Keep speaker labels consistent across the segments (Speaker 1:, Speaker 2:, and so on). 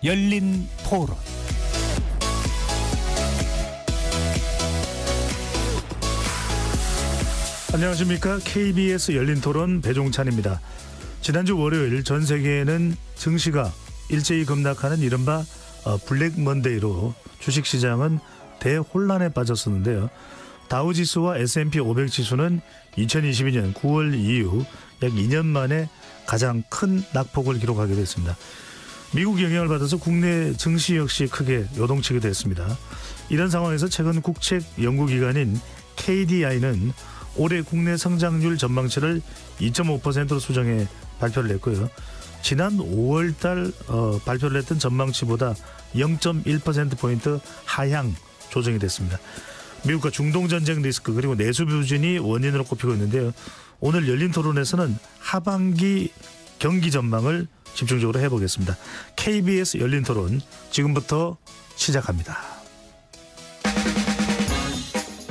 Speaker 1: 열린 토론. 안녕하십니까. KBS 열린 토론 배종찬입니다. 지난주 월요일 전 세계에는 증시가 일제히 급락하는 이른바 블랙 먼데이로 주식시장은 대혼란에 빠졌었는데요. 다우지수와 S&P 500 지수는 2022년 9월 이후 약 2년 만에 가장 큰 낙폭을 기록하게 됐습니다. 미국 영향을 받아서 국내 증시 역시 크게 요동치게 됐습니다. 이런 상황에서 최근 국책 연구기관인 KDI는 올해 국내 성장률 전망치를 2.5%로 수정해 발표를 했고요. 지난 5월달 발표를 했던 전망치보다 0.1%포인트 하향 조정이 됐습니다. 미국과 중동전쟁 리스크 그리고 내수 부진이 원인으로 꼽히고 있는데요. 오늘 열린 토론에서는 하반기 경기 전망을 집중적으로 해보겠습니다. KBS 열린 토론 지금부터 시작합니다.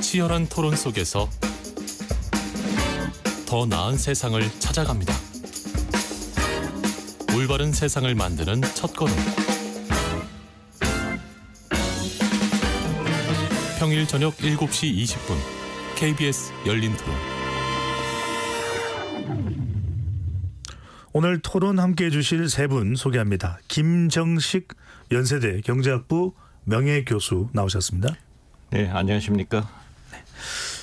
Speaker 2: 치열한 토론 속에서 더 나은 세상을 찾아갑니다. 올바른 세상을 만드는 첫걸음. 평일 저녁 7시 20분 KBS 열린 토론.
Speaker 1: 오늘 토론 함께해 주실 세 분 소개합니다. 김정식 연세대 경제학부 명예교수 나오셨습니다.
Speaker 3: 네, 안녕하십니까.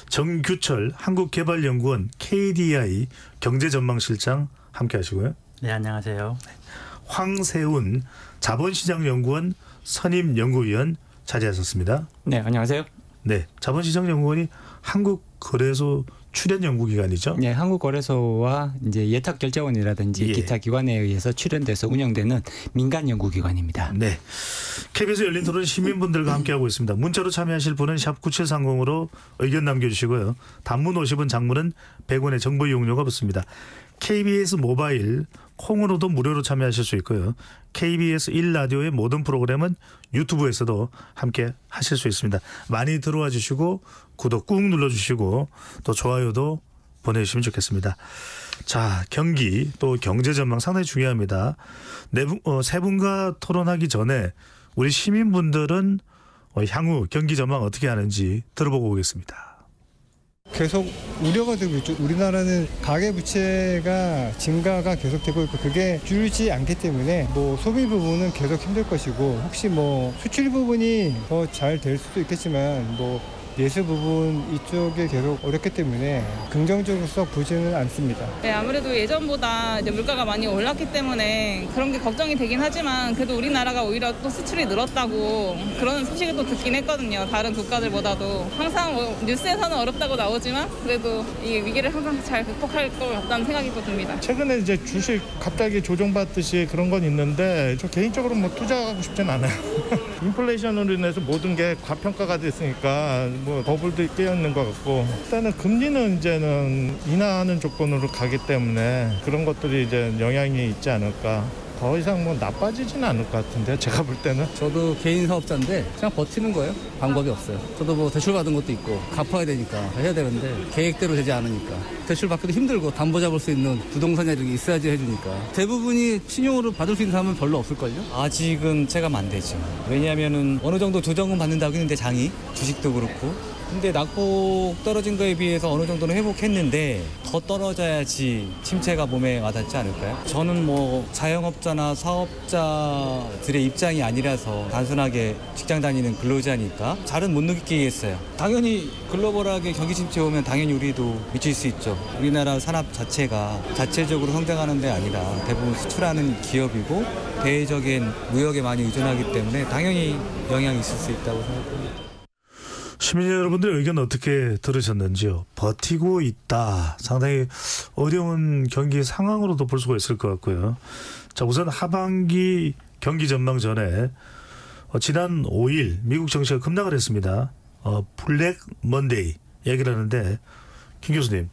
Speaker 1: 정규철 한국개발연구원 KDI 경제전망실장 함께하시고요.
Speaker 4: 네, 안녕하세요.
Speaker 1: 황세훈 자본시장연구원 선임연구위원 자리하셨습니다.
Speaker 5: 네, 안녕하세요.
Speaker 1: 네, 자본시장연구원이 한국거래소 출연 연구기관이죠.
Speaker 5: 네, 한국거래소와 이제 예탁결제원이라든지 기타 기관에 의해서 출연돼서 운영되는 민간 연구기관입니다.
Speaker 1: 네, KBS 열린 토론 시민분들과 함께하고 있습니다. 문자로 참여하실 분은 샵 9730으로 의견 남겨주시고요. 단문 50원, 장문은 100원의 정보 이용료가 붙습니다. KBS 모바일 콩으로도 무료로 참여하실 수 있고요. KBS 1라디오의 모든 프로그램은 유튜브에서도 함께 하실 수 있습니다. 많이 들어와 주시고 구독 꾹 눌러주시고 또 좋아요도 보내주시면 좋겠습니다. 자, 경기 또 경제 전망 상당히 중요합니다. 세 분과 토론하기 전에 우리 시민분들은 향후 경기 전망 어떻게 하는지 들어보고 오겠습니다.
Speaker 6: 계속 우려가 되고 있죠. 우리나라는 가계부채가 증가가 계속되고 있고 그게 줄지 않기 때문에 소비 부분은 계속 힘들 것이고 혹시 수출 부분이 더 잘 될 수도 있겠지만 내수 부분 이쪽에 계속 어렵기 때문에 긍정적으로 썩 보지는 않습니다.
Speaker 7: 네, 아무래도 예전보다 이제 물가가 많이 올랐기 때문에 그런 게 걱정이 되긴 하지만 그래도 우리나라가 오히려 또 수출이 늘었다고 그런 소식을 또 듣긴 했거든요. 다른 국가들보다도 항상 뉴스에서는 어렵다고 나오지만 그래도 이 위기를 항상 잘 극복할 것 같다는 생각이 또 듭니다.
Speaker 8: 최근에 이제 주식 갑자기 조정받듯이 그런 건 있는데 저 개인적으로 투자하고 싶진 않아요. 인플레이션으로 인해서 모든 게 과평가가 됐으니까 버블도 깨어 있는 것 같고 일단은 금리는 이제는 인하하는 조건으로 가기 때문에 그런 것들이 이제 영향이 있지 않을까. 더 이상 나빠지지는 않을 것 같은데 제가 볼 때는.
Speaker 9: 저도 개인 사업자인데 그냥 버티는 거예요. 방법이 없어요. 저도 대출 받은 것도 있고 갚아야 되니까 해야 되는데 계획대로 되지 않으니까 대출 받기도 힘들고 담보 잡을 수 있는 부동산이 있어야지 해주니까 대부분이 신용으로 받을 수 있는 사람은 별로 없을걸요?
Speaker 10: 아직은 체감 안 되죠. 왜냐하면은 어느 정도 조정은 받는다고 했는데 장이 주식도 그렇고 근데 낙폭 떨어진 거에 비해서 어느 정도는 회복했는데 더 떨어져야지 침체가 몸에 와닿지 않을까요? 저는 자영업자나 사업자들의 입장이 아니라서 단순하게 직장 다니는 근로자니까 잘은 못 느끼겠어요. 당연히 글로벌하게 경기 침체 오면 당연히 우리도 미칠 수 있죠. 우리나라 산업 자체가 자체적으로 성장하는 데 아니라 대부분 수출하는 기업이고 대외적인 무역에 많이 의존하기 때문에 당연히 영향이 있을 수 있다고 생각합니다.
Speaker 1: 시민 여러분들의 의견 어떻게 들으셨는지요? 버티고 있다. 상당히 어려운 경기 상황으로도 볼 수가 있을 것 같고요. 자, 우선 하반기 경기 전망 전에 지난 5일 미국 증시가 급락을 했습니다. 블랙 먼데이 얘기를 하는데 김 교수님,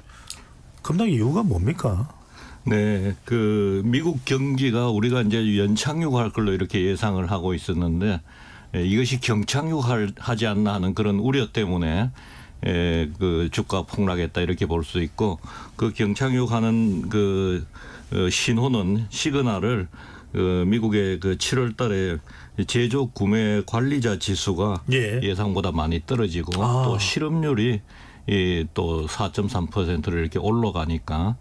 Speaker 1: 급락 이유가 뭡니까?
Speaker 3: 네, 미국 경기가 우리가 이제 연착륙할 걸로 이렇게 예상을 하고 있었는데 이것이 경착륙하지 않나 하는 그런 우려 때문에 주가 폭락했다 이렇게 볼 수 있고 그 경착륙하는 신호는 시그널을 미국의 그 7월달에 제조 구매 관리자 지수가 예상보다 많이 떨어지고 또 실업률이 또 4.3%를 이렇게 올라가니까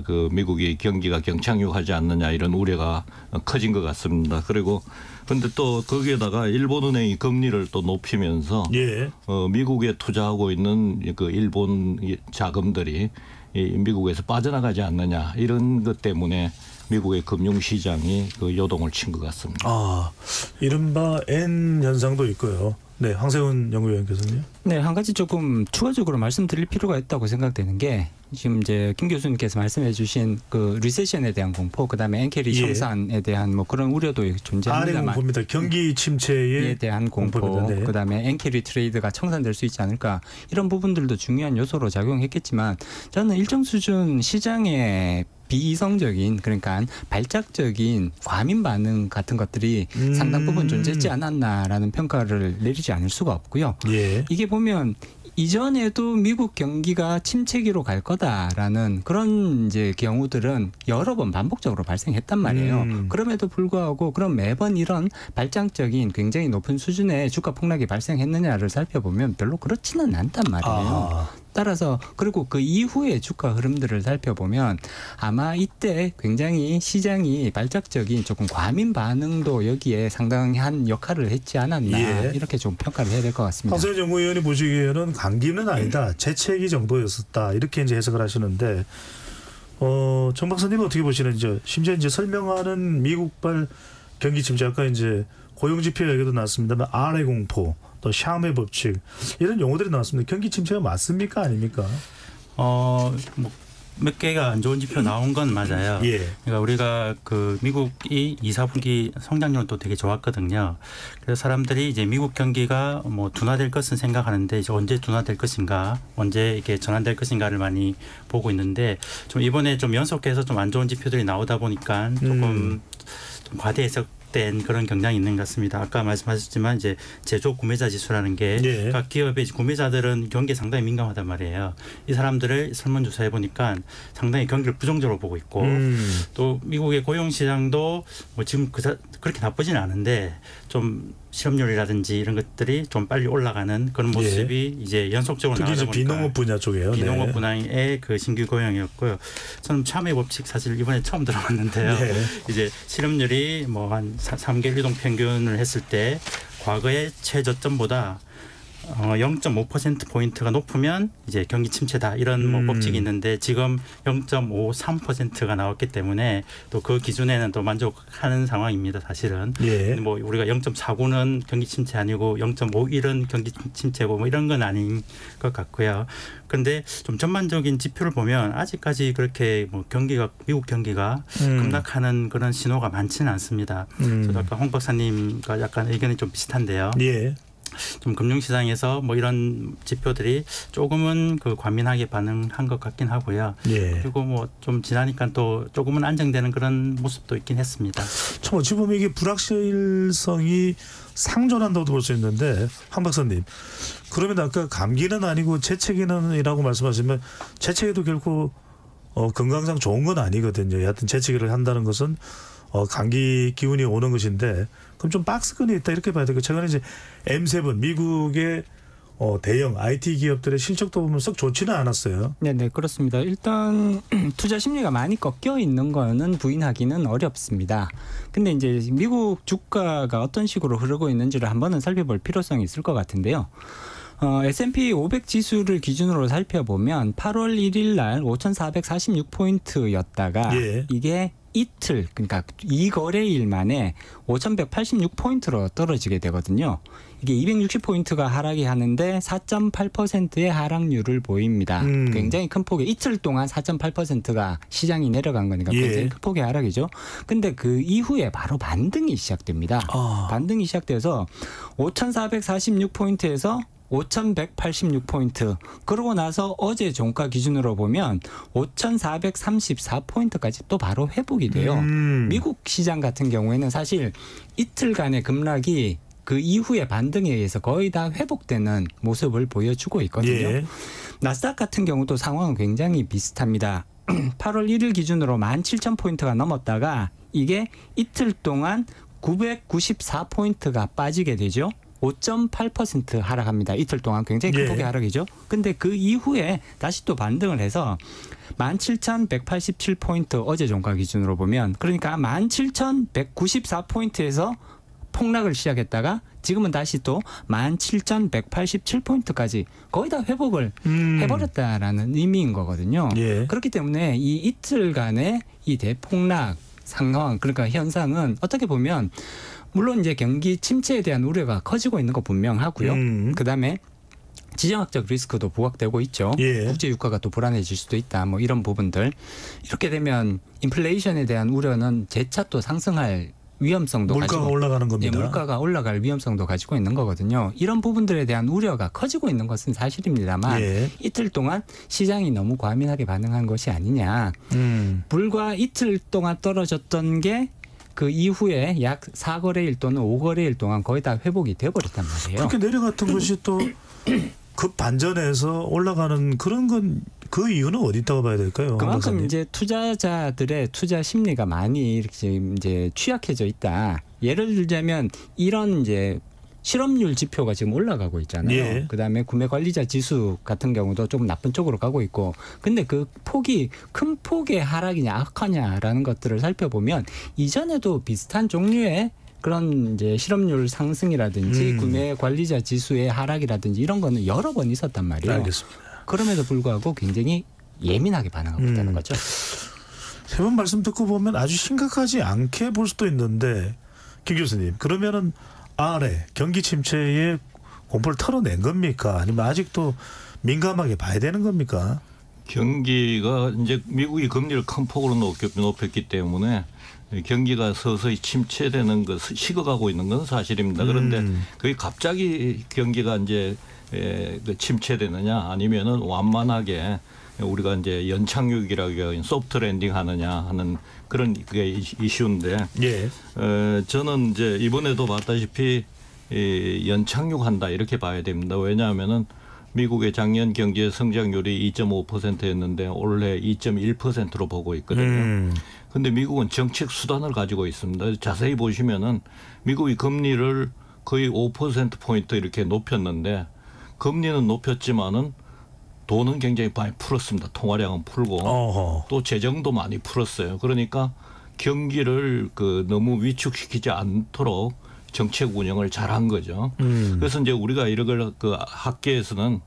Speaker 3: 그 미국이 경기가 경착륙하지 않느냐 이런 우려가 커진 것 같습니다. 그리고 근데 또 거기에다가 일본은행이 금리를 또 높이면서 미국에 투자하고 있는 그 일본 자금들이 미국에서 빠져나가지 않느냐 이런 것 때문에 미국의 금융시장이 그 요동을 친 것 같습니다.
Speaker 1: 이른바 N 현상도 있고요. 네, 황세훈 연구위원께서는요.
Speaker 5: 네, 한 가지 조금 추가적으로 말씀드릴 필요가 있다고 생각되는 게 지금 이제 김 교수님께서 말씀해주신 그 리세션에 대한 공포, 그다음에 엔캐리 청산에 대한 뭐 그런 우려도 존재합니다만.
Speaker 1: 공포입니다. 경기 침체에
Speaker 5: 대한 공포, 그다음에 엔캐리 트레이드가 청산될 수 있지 않을까 이런 부분들도 중요한 요소로 작용했겠지만 저는 일정 수준 시장의 비이성적인 그러니까 발작적인 과민 반응 같은 것들이 상당 부분 존재했지 않았나라는 평가를 내리지 않을 수가 없고요. 이게 보면 이전에도 미국 경기가 침체기로 갈 거다라는 그런 이제 경우들은 여러 번 반복적으로 발생했단 말이에요. 그럼에도 불구하고 그럼 매번 이런 발작적인 굉장히 높은 수준의 주가 폭락이 발생했느냐를 살펴보면 별로 그렇지는 않단 말이에요. 따라서 그리고 그 이후의 주가 흐름들을 살펴보면 아마 이때 굉장히 시장이 발작적인 조금 과민 반응도 여기에 상당한 역할을 했지 않았나 이렇게 좀 평가를 해야 될 것 같습니다.
Speaker 1: 황세훈 연구위원이 보시기에는 감기는 아니다. 재채기 정도였었다. 이렇게 이제 해석을 하시는데 정 박사님은 어떻게 보시는지 심지어 이제 설명하는 미국발 경기 침체 아까 이제 고용지표 얘기도 나왔습니다만 R의 공포 또 샤움의 법칙 이런 용어들이 나왔습니다. 경기 침체가 맞습니까 아닙니까?
Speaker 4: 몇 개가 안 좋은 지표 나온 건 맞아요. 그러니까 우리가 그 미국이 2, 4분기 성장률도 되게 좋았거든요. 그래서 사람들이 이제 미국 경기가 뭐 둔화될 것은 생각하는데 이제 언제 둔화될 것인가, 언제 이렇게 전환될 것인가를 많이 보고 있는데 좀 이번에 좀 연속해서 좀 안 좋은 지표들이 나오다 보니까 조금 좀 과대 해석된 그런 경향이 있는 것 같습니다. 아까 말씀하셨지만 이제 제조 구매자 지수라는 게 각 기업의 구매자들은 경기에 상당히 민감하단 말이에요. 이 사람들을 설문조사해 보니까 상당히 경기를 부정적으로 보고 있고 또 미국의 고용시장도 뭐 지금 그렇게 나쁘지는 않은데 좀 실업률이라든지 이런 것들이 좀 빨리 올라가는 그런 모습이 이제 연속적으로 나오다 보니까
Speaker 1: 특히 비농업 분야 쪽이에요.
Speaker 4: 비농업 분야의 그 신규 고용이었고요. 저는 샤움의 법칙 사실 이번에 처음 들어봤는데요. 이제 실업률이 뭐 한 3개월 이동 평균을 했을 때 과거의 최저점보다 0.5%포인트가 높으면 이제 경기 침체다 이런 뭐 법칙이 있는데 지금 0.53%가 나왔기 때문에 또 그 기준에는 또 만족하는 상황입니다. 사실은 뭐 우리가 0.49는 경기 침체 아니고 0.51은 경기 침체고 뭐 이런 건 아닌 것 같고요. 그런데 좀 전반적인 지표를 보면 아직까지 그렇게 뭐 미국 경기가 급락하는 그런 신호가 많지는 않습니다. 저도 아까 홍 박사님과 약간 의견이 좀 비슷한데요. 좀 금융시장에서 뭐 이런 지표들이 조금은 그 과민하게 반응한 것 같긴 하고요. 그리고 뭐 좀 지나니까 또 조금은 안정되는 그런 모습도 있긴 했습니다.
Speaker 1: 참 어찌 보면 이게 불확실성이 상존한다고 볼 수 있는데 황 박사님 그러면 아까 감기는 아니고 재채기는이라고 말씀하시면 재채기도 결코 건강상 좋은 건 아니거든요. 여하튼 재채기를 한다는 것은 감기 기운이 오는 것인데 그럼 좀 박스권이 있다 이렇게 봐야 되고 최근에 이제 M7 미국의 대형 IT 기업들의 실적도 보면 썩 좋지는 않았어요.
Speaker 5: 네, 그렇습니다. 일단 투자 심리가 많이 꺾여 있는 거는 부인하기는 어렵습니다. 근데 이제 미국 주가가 어떤 식으로 흐르고 있는지를 한번은 살펴볼 필요성이 있을 것 같은데요. S&P 500 지수를 기준으로 살펴보면 8월 1일 날 5,446포인트였다가 이게 이틀 그러니까 2거래일 만에 5,186포인트로 떨어지게 되거든요. 이게 260포인트가 하락이 하는데 4.8%의 하락률을 보입니다. 굉장히 큰 폭의 이틀 동안 4.8%가 시장이 내려간 거니까 굉장히 큰 폭의 하락이죠. 근데 그 이후에 바로 반등이 시작됩니다. 반등이 시작돼서 5,446포인트에서 5,186포인트. 그러고 나서 어제 종가 기준으로 보면 5,434포인트까지 또 바로 회복이 돼요. 미국 시장 같은 경우에는 사실 이틀간의 급락이 그 이후의 반등에 의해서 거의 다 회복되는 모습을 보여주고 있거든요. 나스닥 같은 경우도 상황은 굉장히 비슷합니다. 8월 1일 기준으로 17,000포인트가 넘었다가 이게 이틀 동안 994포인트가 빠지게 되죠. 5.8% 하락합니다. 이틀 동안 굉장히 큰 폭의 하락이죠. 근데 그 이후에 다시 또 반등을 해서 17,187포인트 어제 종가 기준으로 보면 그러니까 17,194포인트에서 폭락을 시작했다가 지금은 다시 또 17,187포인트까지 거의 다 회복을 해버렸다라는 의미인 거거든요. 그렇기 때문에 이 이틀간의 이 대폭락 상황 그러니까 현상은 어떻게 보면 물론 이제 경기 침체에 대한 우려가 커지고 있는 거 분명하고요. 그다음에 지정학적 리스크도 부각되고 있죠. 국제 유가가 또 불안해질 수도 있다. 뭐 이런 부분들. 이렇게 되면 인플레이션에 대한 우려는 재차 또 상승할 위험성도
Speaker 1: 물가가 올라가는 겁니다.
Speaker 5: 물가가 올라갈 위험성도 가지고 있는 거거든요. 이런 부분들에 대한 우려가 커지고 있는 것은 사실입니다만 이틀 동안 시장이 너무 과민하게 반응한 것이 아니냐. 불과 이틀 동안 떨어졌던 게 그 이후에 약 4거래일 또는 5거래일 동안 거의 다 회복이 되어버렸단 말이에요.
Speaker 1: 그렇게 내려갔던 것이 또 급 반전해서 올라가는 그런 건 그 이유는 어디 있다고 봐야 될까요?
Speaker 5: 그만큼 이제 투자자들의 투자 심리가 많이 이렇게 이제 취약해져 있다. 예를 들자면 이런 이제 실업률 지표가 지금 올라가고 있잖아요. 그다음에 구매 관리자 지수 같은 경우도 조금 나쁜 쪽으로 가고 있고. 근데 그 폭이 큰 폭의 하락이냐 악화냐라는 것들을 살펴보면 이전에도 비슷한 종류의 그런 이제 실업률 상승이라든지 구매 관리자 지수의 하락이라든지 이런 거는 여러 번 있었단 말이에요.
Speaker 1: 알겠습니다.
Speaker 5: 그럼에도 불구하고 굉장히 예민하게 반응하고 있다는 거죠.
Speaker 1: 세 번 말씀 듣고 보면 아주 심각하지 않게 볼 수도 있는데 김 교수님 그러면은 경기 침체에 공포를 털어낸 겁니까? 아니면 아직도 민감하게 봐야 되는 겁니까?
Speaker 3: 경기가 이제 미국이 금리를 큰 폭으로 높였기 때문에 경기가 서서히 침체되는 것, 식어가고 있는 건 사실입니다. 그런데 그게 갑자기 경기가 이제 침체되느냐 아니면은 완만하게 우리가 이제 연착륙이라고 하는 소프트 랜딩 하느냐 하는 그런 그게 이슈인데 저는 이제 이번에도 봤다시피 연착륙한다 이렇게 봐야 됩니다. 왜냐하면은 미국의 작년 경제 성장률이 2.5%였는데 올해 2.1%로 보고 있거든요. 그런데 미국은 정책 수단을 가지고 있습니다. 자세히 보시면은 미국이 금리를 거의 5%포인트 이렇게 높였는데 금리는 높였지만은 돈은 굉장히 많이 풀었습니다. 통화량은 풀고 또 재정도 많이 풀었어요. 그러니까 경기를 너무 위축시키지 않도록 정책 운영을 잘한 거죠. 그래서 이제 우리가 이걸 학계에서는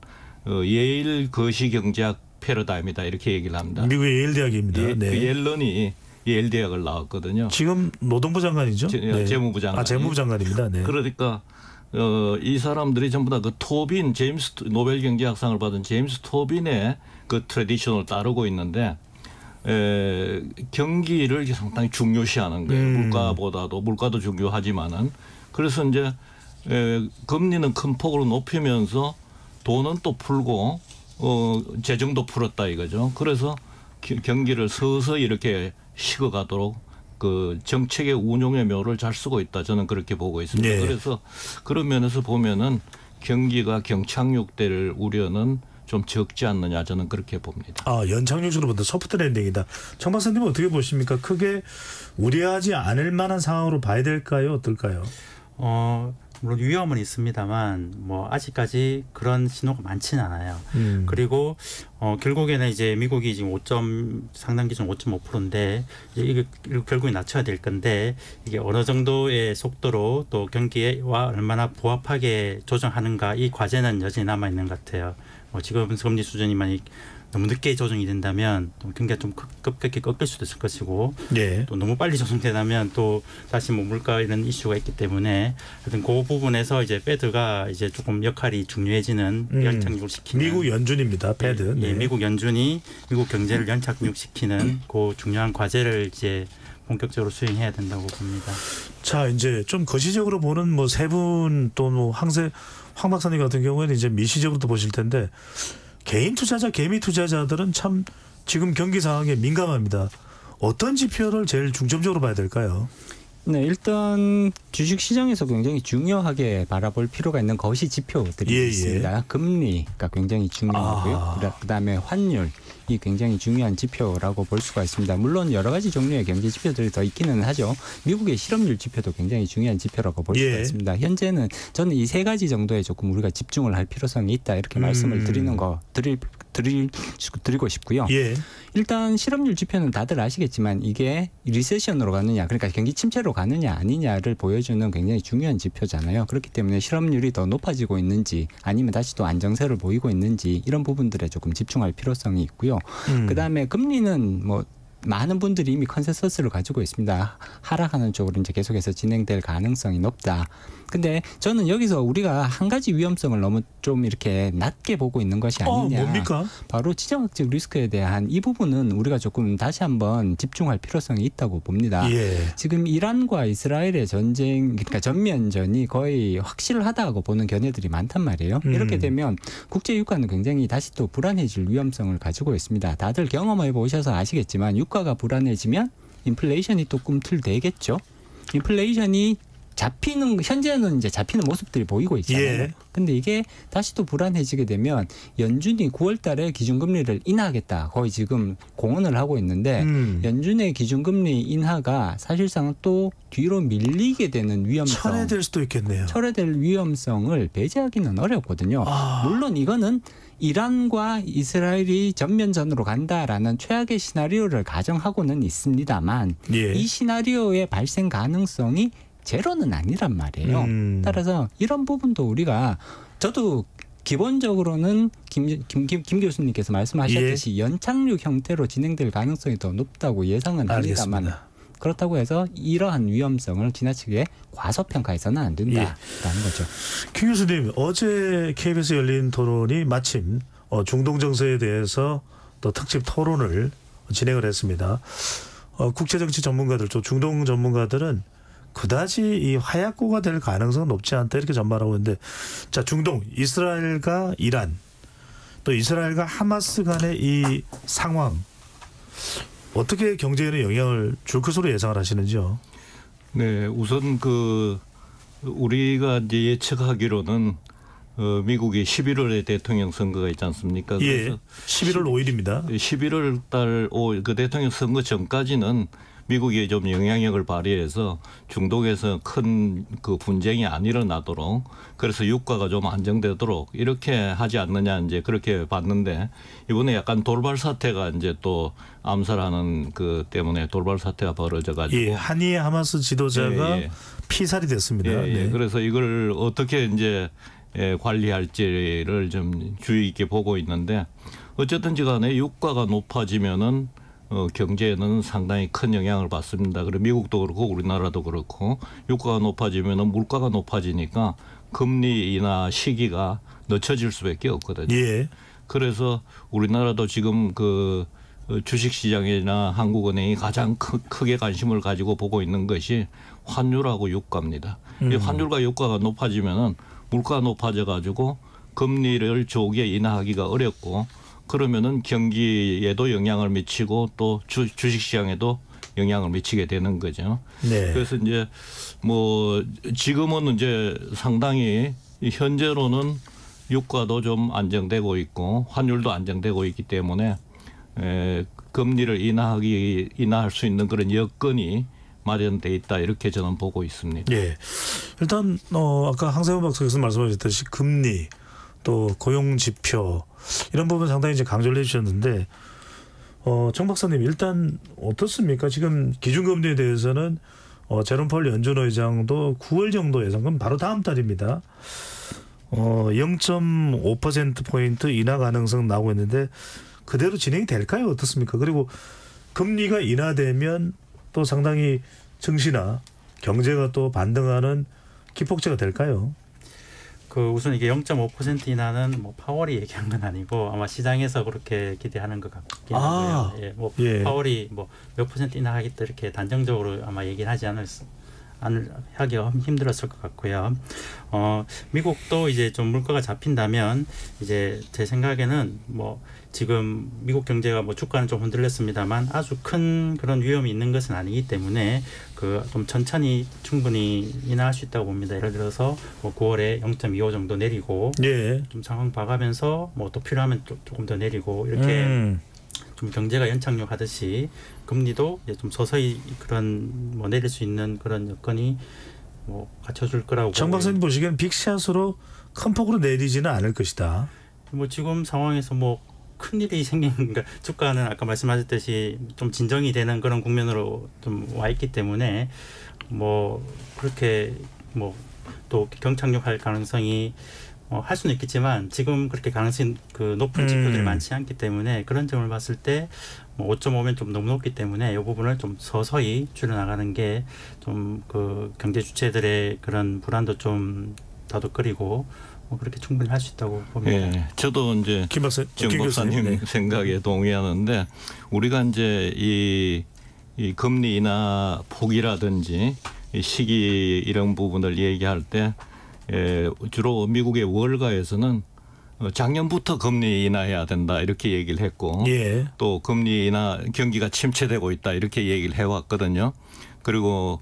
Speaker 3: 예일 거시경제학 패러다임이다 이렇게 얘기를 합니다.
Speaker 1: 미국의 예일 대학입니다.
Speaker 3: 옐런이 예일 대학을 나왔거든요.
Speaker 1: 지금 노동부 장관이죠?
Speaker 3: 재무부 장관.
Speaker 1: 재무부 장관입니다.
Speaker 3: 그러니까 이 사람들이 전부 다 그 토빈 노벨 경제학상을 받은 제임스 토빈의 그 트래디션을 따르고 있는데 경기를 상당히 중요시하는 거예요. 물가도 중요하지만은 그래서 이제 금리는 큰 폭으로 높이면서 돈은 또 풀고 재정도 풀었다 이거죠. 그래서 경기를 서서히 이렇게 식어가도록 그 정책의 운용의 묘를 잘 쓰고 있다. 저는 그렇게 보고 있습니다. 그래서 그런 면에서 보면은 경기가 경착륙될 우려는 좀 적지 않느냐 저는 그렇게 봅니다.
Speaker 1: 연착륙으로부터 소프트 랜딩이다. 정 박사님은 어떻게 보십니까? 크게 우려하지 않을 만한 상황으로 봐야 될까요? 어떨까요?
Speaker 4: 물론 위험은 있습니다만 뭐 아직까지 그런 신호가 많지는 않아요. 그리고 결국에는 이제 미국이 지금 상당 기준 5.5%인데 이게 결국에 낮춰야 될 건데 이게 어느 정도의 속도로 또 경기와 얼마나 부합하게 조정하는가 이 과제는 여전히 남아 있는 것 같아요. 지금 금리 수준이 많이 너무 늦게 조정이 된다면 또 경기가 좀 급격히 꺾일 수도 있을 것이고 또 너무 빨리 조정되면 또 다시 뭐 물가 이런 이슈가 있기 때문에 하여튼 그 부분에서 이제 패드가 이제 조금 역할이 중요해지는 연착륙시키는
Speaker 1: 미국 연준입니다. 패드.
Speaker 4: 미국 연준이 미국 경제를 연착륙시키는 그 중요한 과제를 이제 본격적으로 수행해야 된다고 봅니다.
Speaker 1: 자, 이제 좀 거시적으로 보는 뭐 세 분 또 뭐 황 박사님 같은 경우에는 이제 미시적으로도 보실 텐데 개인 투자자, 개미 투자자들은 참 지금 경기 상황에 민감합니다. 어떤 지표를 제일 중점적으로 봐야 될까요?
Speaker 5: 네, 일단 주식 시장에서 굉장히 중요하게 바라볼 필요가 있는 거시 지표들이 있습니다. 금리가 굉장히 중요하고요. 그다음에 환율 이 굉장히 중요한 지표라고 볼 수가 있습니다. 물론 여러 가지 종류의 경제 지표들이 더 있기는 하죠. 미국의 실업률 지표도 굉장히 중요한 지표라고 볼 수가 있습니다. 현재는 저는 이 세 가지 정도에 조금 우리가 집중을 할 필요성이 있다 이렇게 말씀을 드리고 싶고요. 일단 실업률 지표는 다들 아시겠지만 이게 리세션으로 가느냐, 그러니까 경기 침체로 가느냐 아니냐를 보여주는 굉장히 중요한 지표잖아요. 그렇기 때문에 실업률이 더 높아지고 있는지 아니면 다시 또 안정세를 보이고 있는지 이런 부분들에 조금 집중할 필요성이 있고요. 그다음에 금리는 뭐 많은 분들이 이미 컨센서스를 가지고 있습니다. 하락하는 쪽으로 이제 계속해서 진행될 가능성이 높다. 근데 저는 여기서 우리가 한 가지 위험성을 너무 좀 이렇게 낮게 보고 있는 것이 아니냐.
Speaker 1: 뭡니까?
Speaker 5: 바로 지정학적 리스크에 대한 이 부분은 우리가 조금 다시 한번 집중할 필요성이 있다고 봅니다. 지금 이란과 이스라엘의 전쟁, 그러니까 전면전이 거의 확실하다고 보는 견해들이 많단 말이에요. 이렇게 되면 국제 유가는 굉장히 다시 또 불안해질 위험성을 가지고 있습니다. 다들 경험해 보셔서 아시겠지만 유가가 불안해지면 인플레이션이 또 꿈틀대겠죠. 인플레이션이 현재는 이제 잡히는 모습들이 보이고 있잖아요. 근데 이게 다시 또 불안해지게 되면 연준이 9월 달에 기준금리를 인하하겠다. 거의 지금 공언을 하고 있는데 연준의 기준금리 인하가 사실상 또 뒤로 밀리게 되는 위험성.
Speaker 1: 철회될 수도 있겠네요.
Speaker 5: 철회될 위험성을 배제하기는 어렵거든요. 물론 이거는 이란과 이스라엘이 전면전으로 간다라는 최악의 시나리오를 가정하고는 있습니다만 이 시나리오의 발생 가능성이 제로는 아니란 말이에요. 따라서 이런 부분도 우리가 저도 기본적으로는 김 교수님께서 말씀하셨듯이 연착륙 형태로 진행될 가능성이 더 높다고 예상은 합니다만 그렇다고 해서 이러한 위험성을 지나치게 과소평가해서는 안 된다라는 거죠.
Speaker 1: 김 교수님, 어제 KBS 열린 토론이 마침 중동 정세에 대해서 또 특집 토론을 진행을 했습니다. 국제정치 전문가들, 또 중동 전문가들은 그다지 이 화약고가 될 가능성은 높지 않다 이렇게 전망하고 있는데, 자, 중동 이스라엘과 이란 또 이스라엘과 하마스 간의 이 상황 어떻게 경제에는 영향을 줄 것으로 예상을 하시는지요?
Speaker 3: 네, 우선 우리가 이제 예측하기로는 미국이 11월에 대통령 선거가 있지 않습니까?
Speaker 1: 그래서 11월 5일입니다.
Speaker 3: 11월 달 그 대통령 선거 전까지는 미국이 좀 영향력을 발휘해서 중동에서 큰 그 분쟁이 안 일어나도록, 그래서 유가가 좀 안정되도록 이렇게 하지 않느냐 이제 그렇게 봤는데, 이번에 약간 돌발 사태가 이제 또 암살하는 그 때문에 돌발 사태가 벌어져 가지고
Speaker 1: 한이의 하마스 지도자가 피살이 됐습니다.
Speaker 3: 그래서 이걸 어떻게 이제 관리할지를 좀 주의 있게 보고 있는데, 어쨌든지 간에 유가가 높아지면은 경제에는 상당히 큰 영향을 받습니다. 그리고 미국도 그렇고 우리나라도 그렇고 유가가 높아지면은 물가가 높아지니까 금리 인하 시기가 늦춰질 수밖에 없거든요. 그래서 우리나라도 지금 그 주식시장이나 한국은행이 가장 크게 관심을 가지고 보고 있는 것이 환율하고 유가입니다. 이 환율과 유가가 높아지면은 물가가 높아져 가지고 금리를 조기에 인하하기가 어렵고, 그러면은 경기에도 영향을 미치고 또 주식시장에도 영향을 미치게 되는 거죠. 그래서 이제 뭐 지금은 이제 상당히 현재로는 유가도 좀 안정되고 있고 환율도 안정되고 있기 때문에 금리를 인하할 수 있는 그런 여건이 마련돼 있다 이렇게 저는 보고 있습니다.
Speaker 1: 일단 아까 항세훈 박사께서 말씀하셨듯이 금리 또 고용 지표 이런 부분 상당히 이제 강조를 해주셨는데, 정 박사님 일단 어떻습니까? 지금 기준금리에 대해서는 제롬 파월 연준 의장도 9월 정도 예상, 그럼 바로 다음 달입니다. 0.5%포인트 인하 가능성 나오고 있는데 그대로 진행이 될까요? 어떻습니까? 그리고 금리가 인하되면 또 상당히 증시나 경제가 또 반등하는 기폭제가 될까요?
Speaker 4: 우선 이게 0.5% 인하는 뭐 파월이 얘기한 건 아니고 아마 시장에서 그렇게 기대하는 것 같긴 하고요. 파월이 뭐 몇 퍼센트 인하하겠다 이렇게 단정적으로 아마 얘기는 하지 하기 힘들었을 것 같고요. 미국도 이제 좀 물가가 잡힌다면 이제 제 생각에는 뭐 지금 미국 경제가 뭐 주가는 좀 흔들렸습니다만 아주 큰 그런 위험이 있는 것은 아니기 때문에 좀 천천히 충분히 인하할 수 있다고 봅니다. 예를 들어서 뭐 9월에 0.25 정도 내리고 좀 상황 봐가면서 뭐 또 필요하면 조금 더 내리고 이렇게 좀 경제가 연착륙하듯이 금리도 이제 좀 서서히 그런 뭐 내릴 수 있는 그런 여건이 뭐 갖춰줄 거라고.
Speaker 1: 정 박사님 보시기엔 빅샷으로 큰 폭으로 내리지는 않을 것이다.
Speaker 4: 뭐 지금 상황에서 뭐 큰 일이 생기니까 주가는 아까 말씀하셨듯이 좀 진정이 되는 그런 국면으로 좀 와 있기 때문에 뭐 그렇게 뭐 또 경착륙할 가능성이 할 수는 있겠지만 지금 그렇게 가능성이 그 높은 지표들이 많지 않기 때문에 그런 점을 봤을 때 뭐 5.5면 좀 너무 높기 때문에 이 부분을 좀 서서히 줄여나가는 게 좀 그 경제 주체들의 그런 불안도 좀 다독거리고 뭐 그렇게 충분히 할 수 있다고 봅니다.
Speaker 3: 예, 저도 이제 정 박사님 생각에 동의하는데 우리가 이제 이 금리 인하 폭이라든지 이 시기 이런 부분을 얘기할 때 주로 미국의 월가에서는 작년부터 금리 인하해야 된다 이렇게 얘기를 했고 또 금리 인하 경기가 침체되고 있다 이렇게 얘기를 해왔거든요. 그리고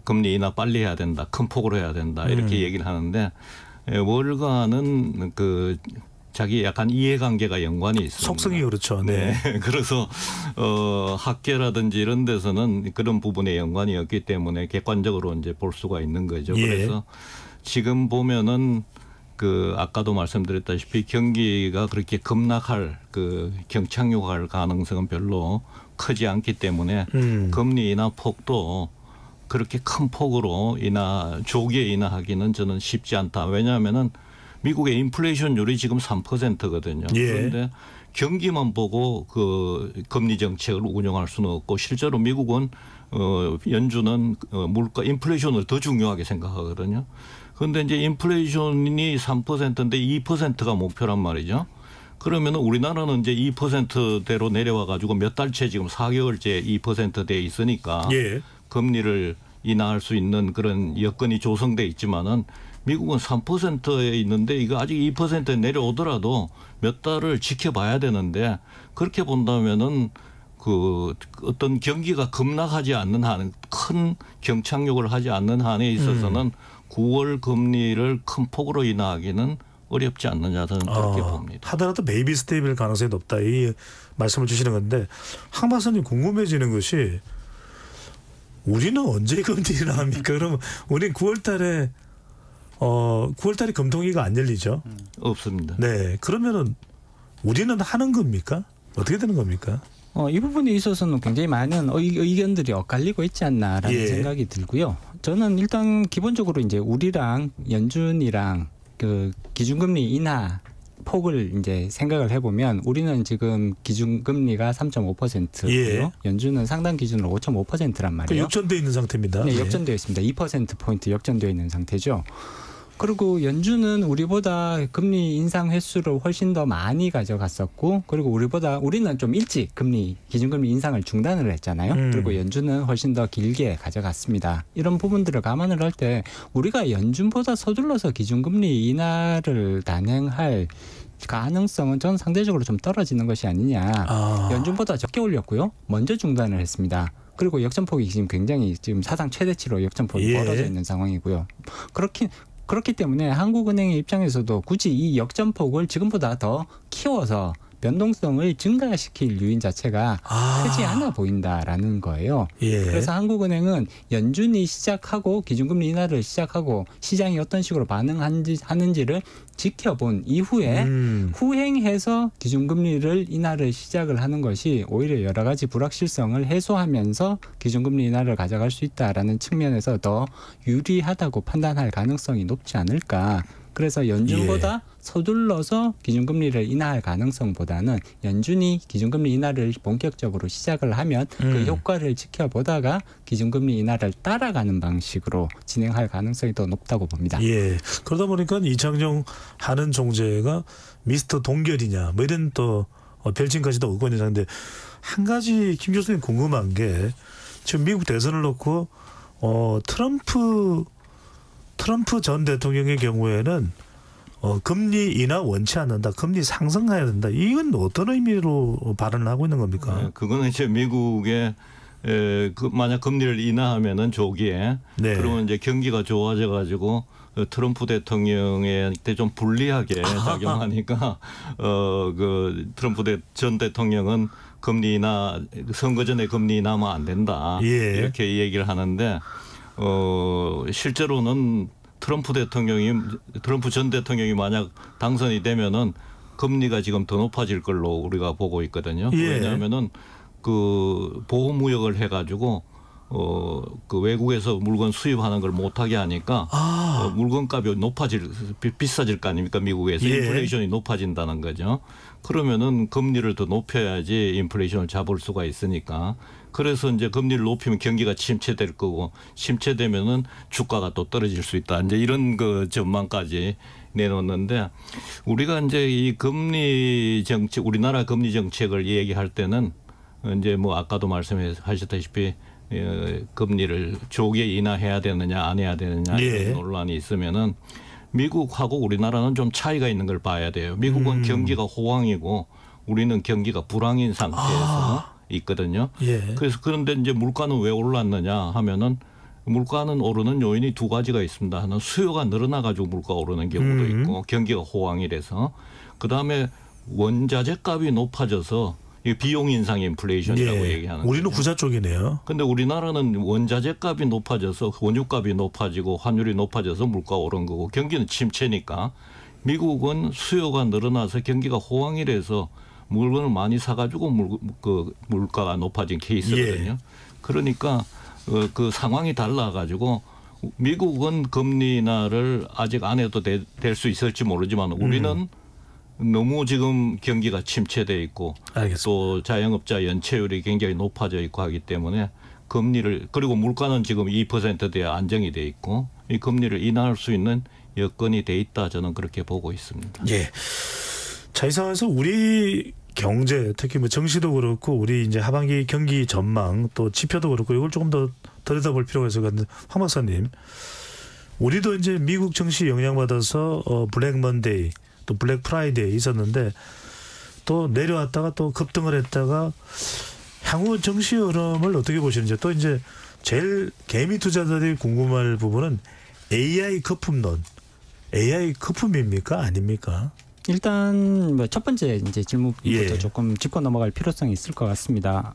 Speaker 3: 금리 인하 빨리 해야 된다, 큰 폭으로 해야 된다 이렇게 얘기를 하는데 월가는 그 자기 약간 이해관계가 연관이 있습니다.
Speaker 1: 속성이 그렇죠.
Speaker 3: 네. 그래서 학계라든지 이런 데서는 그런 부분에 연관이 없기 때문에 객관적으로 이제 볼 수가 있는 거죠. 그래서 지금 보면은 그 아까도 말씀드렸다시피 경기가 그렇게 급락할 그 경착륙할 가능성은 별로 크지 않기 때문에 금리 인하 폭도 그렇게 큰 폭으로 조기에 인하하기는 저는 쉽지 않다. 왜냐하면은 미국의 인플레이션율이 지금 3%거든요. 그런데 경기만 보고 그 금리 정책을 운영할 수는 없고 실제로 미국은 연준은 물가 인플레이션을 더 중요하게 생각하거든요. 그런데 이제 인플레이션이 3%인데 2%가 목표란 말이죠. 그러면은 우리나라는 이제 2%대로 내려와 가지고 몇 달째 지금 4개월째 2%대에 있으니까 금리를 인하할 수 있는 그런 여건이 조성돼 있지만은 미국은 3%에 있는데 이거 아직 2%에 내려오더라도 몇 달을 지켜봐야 되는데 그렇게 본다면은 그 어떤 경기가 급락하지 않는 한, 큰 경착륙을 하지 않는 한에 있어서는 9월 금리를 큰 폭으로 인하하기는 어렵지 않느냐 저는 그렇게 봅니다.
Speaker 1: 하더라도 베이비 스텝일 가능성이 높다 이 말씀을 주시는 건데 한 박사님 궁금해지는 것이 우리는 언제 금리를 합니까? 그러면 우리는 9월달에 9월달에 금통위가 안 열리죠?
Speaker 3: 없습니다.
Speaker 1: 네, 그러면은 우리는 하는 겁니까? 어떻게 되는 겁니까?
Speaker 5: 이 부분에 있어서는 굉장히 많은 의견들이 엇갈리고 있지 않나라는 생각이 들고요. 저는 일단 기본적으로 이제 우리랑 연준이랑 그 기준금리 인하 폭을 이제 생각을 해보면 우리는 지금 기준금리가 3.5%고요. 연준은 상당 기준으로 5.5%란 말이에요.
Speaker 1: 역전되어 있는 상태입니다.
Speaker 5: 네, 역전되어 있습니다. 2%포인트 역전되어 있는 상태죠. 그리고 연준은 우리보다 금리 인상 횟수를 훨씬 더 많이 가져갔었고 그리고 우리는 좀 일찍 기준금리 인상을 중단을 했잖아요. 그리고 연준은 훨씬 더 길게 가져갔습니다. 이런 부분들을 감안을 할 때 우리가 연준보다 서둘러서 기준금리 인하를 단행할 가능성은 전 상대적으로 좀 떨어지는 것이 아니냐. 연준보다 적게 올렸고요. 먼저 중단을 했습니다. 그리고 역전폭이 지금 사상 최대치로 역전폭이 벌어져 있는 상황이고요. 그렇기 때문에 한국은행의 입장에서도 굳이 이 역전폭을 지금보다 더 키워서 변동성을 증가시킬 요인 자체가 크지 않아 보인다라는 거예요. 그래서 한국은행은 연준이 시작하고 기준금리 인하를 시작하고 시장이 어떤 식으로 반응하는지를 지켜본 이후에 후행해서 기준금리를 인하를 시작을 하는 것이 오히려 여러 가지 불확실성을 해소하면서 기준금리 인하를 가져갈 수 있다라는 측면에서 더 유리하다고 판단할 가능성이 높지 않을까. 그래서 연준보다 서둘러서 기준금리를 인하할 가능성보다는 연준이 기준금리 인하를 본격적으로 시작을 하면 그 효과를 지켜보다가 기준금리 인하를 따라가는 방식으로 진행할 가능성이 더 높다고 봅니다.
Speaker 1: 그러다 보니까 이창용 하는 총재가 미스터 동결이냐 뭐 이런 또 별칭까지도 얻고 있는 상황인데 한 가지 김 교수님 궁금한 게 지금 미국 대선을 놓고 트럼프 전 대통령의 경우에는 금리 인하 원치 않는다. 금리 상승해야 된다. 이건 어떤 의미로 발언을 하고 있는 겁니까?
Speaker 3: 그거는 이제 미국의 만약 금리를 인하하면은 조기에
Speaker 1: 네.
Speaker 3: 그러면 이제 경기가 좋아져 가지고 트럼프 대통령한테 좀 불리하게 작용하니까 그 트럼프 전 대통령은 금리 인하 선거 전에 금리 인하하면 안 된다.
Speaker 1: 예.
Speaker 3: 이렇게 얘기를 하는데 실제로는 트럼프 전 대통령이 만약 당선이 되면은 금리가 지금 더 높아질 걸로 우리가 보고 있거든요.
Speaker 1: 예.
Speaker 3: 왜냐하면은 그 보호무역을 해가지고 그 외국에서 물건 수입하는 걸 못하게 하니까 물건값이 비싸질 거 아닙니까? 미국에서
Speaker 1: 예.
Speaker 3: 인플레이션이 높아진다는 거죠. 그러면은 금리를 더 높여야지 인플레이션을 잡을 수가 있으니까. 그래서 이제 금리를 높이면 경기가 침체될 거고 침체되면은 주가가 또 떨어질 수 있다. 이제 이런 그 전망까지 내놓는데 우리가 이제 이 금리 정책, 우리나라 금리 정책을 얘기할 때는 이제 뭐 아까도 말씀하셨다시피 금리를 조기에 인하해야 되느냐 안 해야 되느냐 이런 논란이 있으면은 미국하고 우리나라는 좀 차이가 있는 걸 봐야 돼요. 미국은 경기가 호황이고 우리는 경기가 불황인 상태에서 있거든요.
Speaker 1: 예.
Speaker 3: 그래서 그런데 이제 물가는 왜 올랐느냐 하면은 물가는 오르는 요인이 두 가지가 있습니다. 하나는 수요가 늘어나 가지고 물가 오르는 경우도 있고 경기가 호황이라서 그다음에 원자재 값이 높아져서 비용 인상 인플레이션이라고 얘기하는 거죠.
Speaker 1: 우리는 부자 쪽이네요.
Speaker 3: 그런데 우리나라는 원자재 값이 높아져서 원유값이 높아지고 환율이 높아져서 물가 오른 거고 경기는 침체니까 미국은 수요가 늘어나서 경기가 호황이라서 물건을 많이 사가지고 물가가 높아진 케이스거든요. 그러니까 그 상황이 달라가지고 미국은 금리 인하를 아직 안 해도 될 수 있을지 모르지만 우리는 너무 지금 경기가 침체돼 있고
Speaker 1: 알겠습니다.
Speaker 3: 또 자영업자 연체율이 굉장히 높아져 있고 하기 때문에 금리를 그리고 물가는 지금 2%대에 안정이 돼 있고 이 금리를 인하할 수 있는 여건이 돼 있다 저는 그렇게 보고 있습니다.
Speaker 1: 예. 자, 이 상황에서 우리 경제 특히 뭐 정시도 그렇고 우리 이제 하반기 경기 전망 또 지표도 그렇고 이걸 조금 더 들여다볼 필요가 있을 것 같은데 황 박사님, 우리도 이제 미국 정시 영향받아서 블랙 먼데이 또 블랙 프라이데이 있었는데 또 내려왔다가 또 급등을 했다가 향후 정시 흐름을 어떻게 보시는지 또 이제 제일 개미 투자자들이 궁금할 부분은 AI 거품론. AI 거품입니까? 아닙니까?
Speaker 5: 일단 뭐 첫 번째 이제 질문부터 조금 짚고 넘어갈 필요성이 있을 것 같습니다.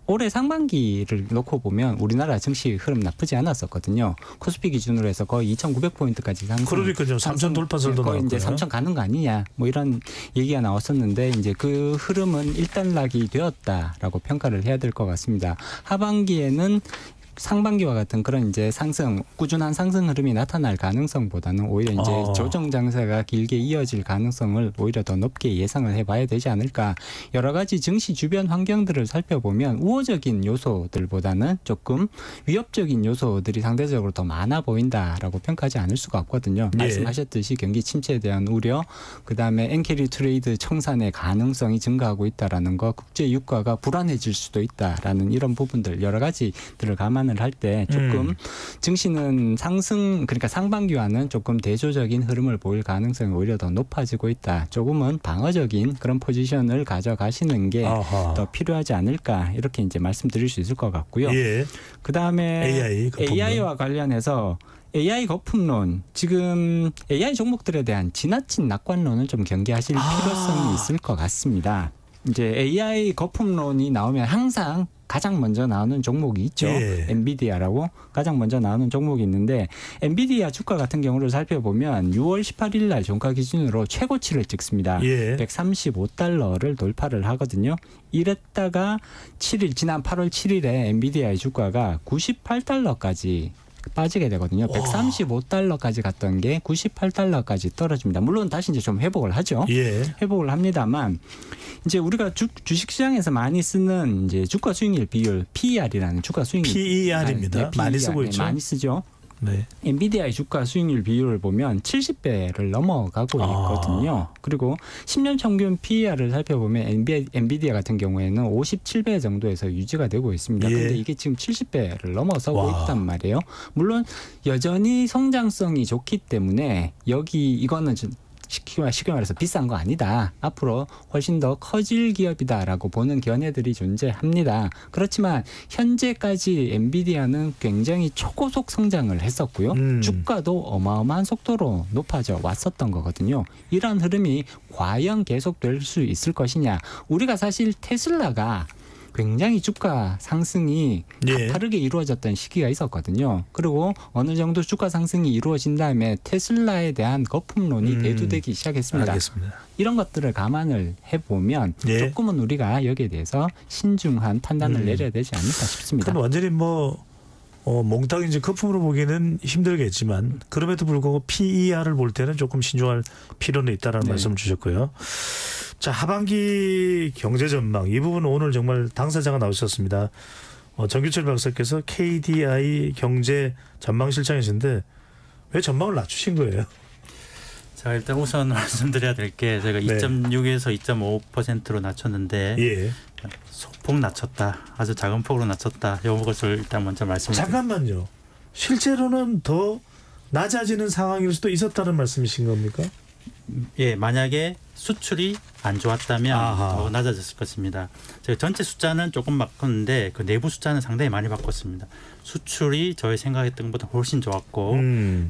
Speaker 5: 올해 상반기를 놓고 보면 우리나라 증시 흐름 나쁘지 않았었거든요. 코스피 기준으로 해서 거의 2,900포인트까지 상승.
Speaker 1: 그러니까요. 3,000 돌파설도
Speaker 5: 거의
Speaker 1: 나왔고요.
Speaker 5: 이제 3,000 가는 거 아니냐. 뭐 이런 얘기가 나왔었는데 이제 그 흐름은 일단락이 되었다라고 평가를 해야 될 것 같습니다. 하반기에는 상반기와 같은 그런 이제 꾸준한 상승 흐름이 나타날 가능성보다는 오히려 이제 조정 장세가 길게 이어질 가능성을 오히려 더 높게 예상을 해봐야 되지 않을까. 여러 가지 증시 주변 환경들을 살펴보면 우호적인 요소들보다는 조금 위협적인 요소들이 상대적으로 더 많아 보인다라고 평가하지 않을 수가 없거든요. 말씀하셨듯이 경기 침체에 대한 우려, 그다음에 엔캐리 트레이드 청산의 가능성이 증가하고 있다라는 거, 국제 유가가 불안해질 수도 있다라는 이런 부분들 여러 가지들을 감안을 할 때 조금 증시는 그러니까 상반기와는 조금 대조적인 흐름을 보일 가능성이 오히려 더 높아지고 있다. 조금은 방어적인 그런 포지션을 가져가시는 게 더 필요하지 않을까 이렇게 이제 말씀드릴 수 있을 것 같고요. 그다음에 AI와 관련해서 AI 거품론, 지금 AI 종목들에 대한 지나친 낙관론은 좀 경계하실 필요성이 있을 것 같습니다. 이제 AI 거품론이 나오면 항상 가장 먼저 나오는 종목이 있죠. 엔비디아라고 가장 먼저 나오는 종목이 있는데 엔비디아 주가 같은 경우를 살펴보면 6월 18일 날 종가 기준으로 최고치를 찍습니다. 135달러를 돌파를 하거든요. 이랬다가 지난 8월 7일에 엔비디아의 주가가 98달러까지 빠지게 되거든요. 135달러까지 갔던 게 98달러까지 떨어집니다. 물론 다시 이제 좀 회복을 하죠. 회복을 합니다만 이제 우리가 주식시장에서 많이 쓰는 이제 주가 수익률 비율 PER이라는 주가 수익률
Speaker 1: PER입니다. 많이 쓰고 있죠.
Speaker 5: 많이 쓰죠. 엔비디아의 주가 수익률 비율을 보면 70배를 넘어가고 있거든요. 그리고 10년 평균 PER을 살펴보면 엔비디아 같은 경우에는 57배 정도에서 유지가 되고 있습니다. 그런데 이게 지금 70배를 넘어서고 있단 말이에요. 물론 여전히 성장성이 좋기 때문에 이거는 쉽게 말해서 비싼 거 아니다. 앞으로 훨씬 더 커질 기업이다라고 보는 견해들이 존재합니다. 그렇지만 현재까지 엔비디아는 굉장히 초고속 성장을 했었고요. 주가도 어마어마한 속도로 높아져 왔었던 거거든요. 이런 흐름이 과연 계속될 수 있을 것이냐. 우리가 사실 테슬라가 굉장히 주가 상승이 가파르게 이루어졌던 시기가 있었거든요. 그리고 어느 정도 주가 상승이 이루어진 다음에 테슬라에 대한 거품론이 대두되기 시작했습니다.
Speaker 1: 알겠습니다.
Speaker 5: 이런 것들을 감안을 해보면 조금은 우리가 여기에 대해서 신중한 판단을 내려야 되지 않을까 싶습니다.
Speaker 1: 그럼 완전히 몽땅 이제 거품으로 보기는 힘들겠지만 그럼에도 불구하고 PER을 볼 때는 조금 신중할 필요는 있다라는 말씀을 주셨고요. 자, 하반기 경제 전망 이 부분 오늘 정말 당사자가 나오셨습니다. 정규철 박사께서 KDI 경제 전망 실장이신데 왜 전망을 낮추신 거예요?
Speaker 4: 자, 일단 우선 말씀드려야 될 게 저희가 2.6에서 2.5%로 낮췄는데 소폭 낮췄다. 아주 작은 폭으로 낮췄다. 이것을 일단 먼저 말씀드립니다.
Speaker 1: 잠깐만요. 실제로는 더 낮아지는 상황일 수도 있었다는 말씀이신 겁니까?
Speaker 4: 예, 만약에 수출이 안 좋았다면 더 낮아졌을 것입니다. 저희 전체 숫자는 조금 바꿨는데 그 내부 숫자는 상당히 많이 바꿨습니다. 수출이 저희 생각했던 것보다 훨씬 좋았고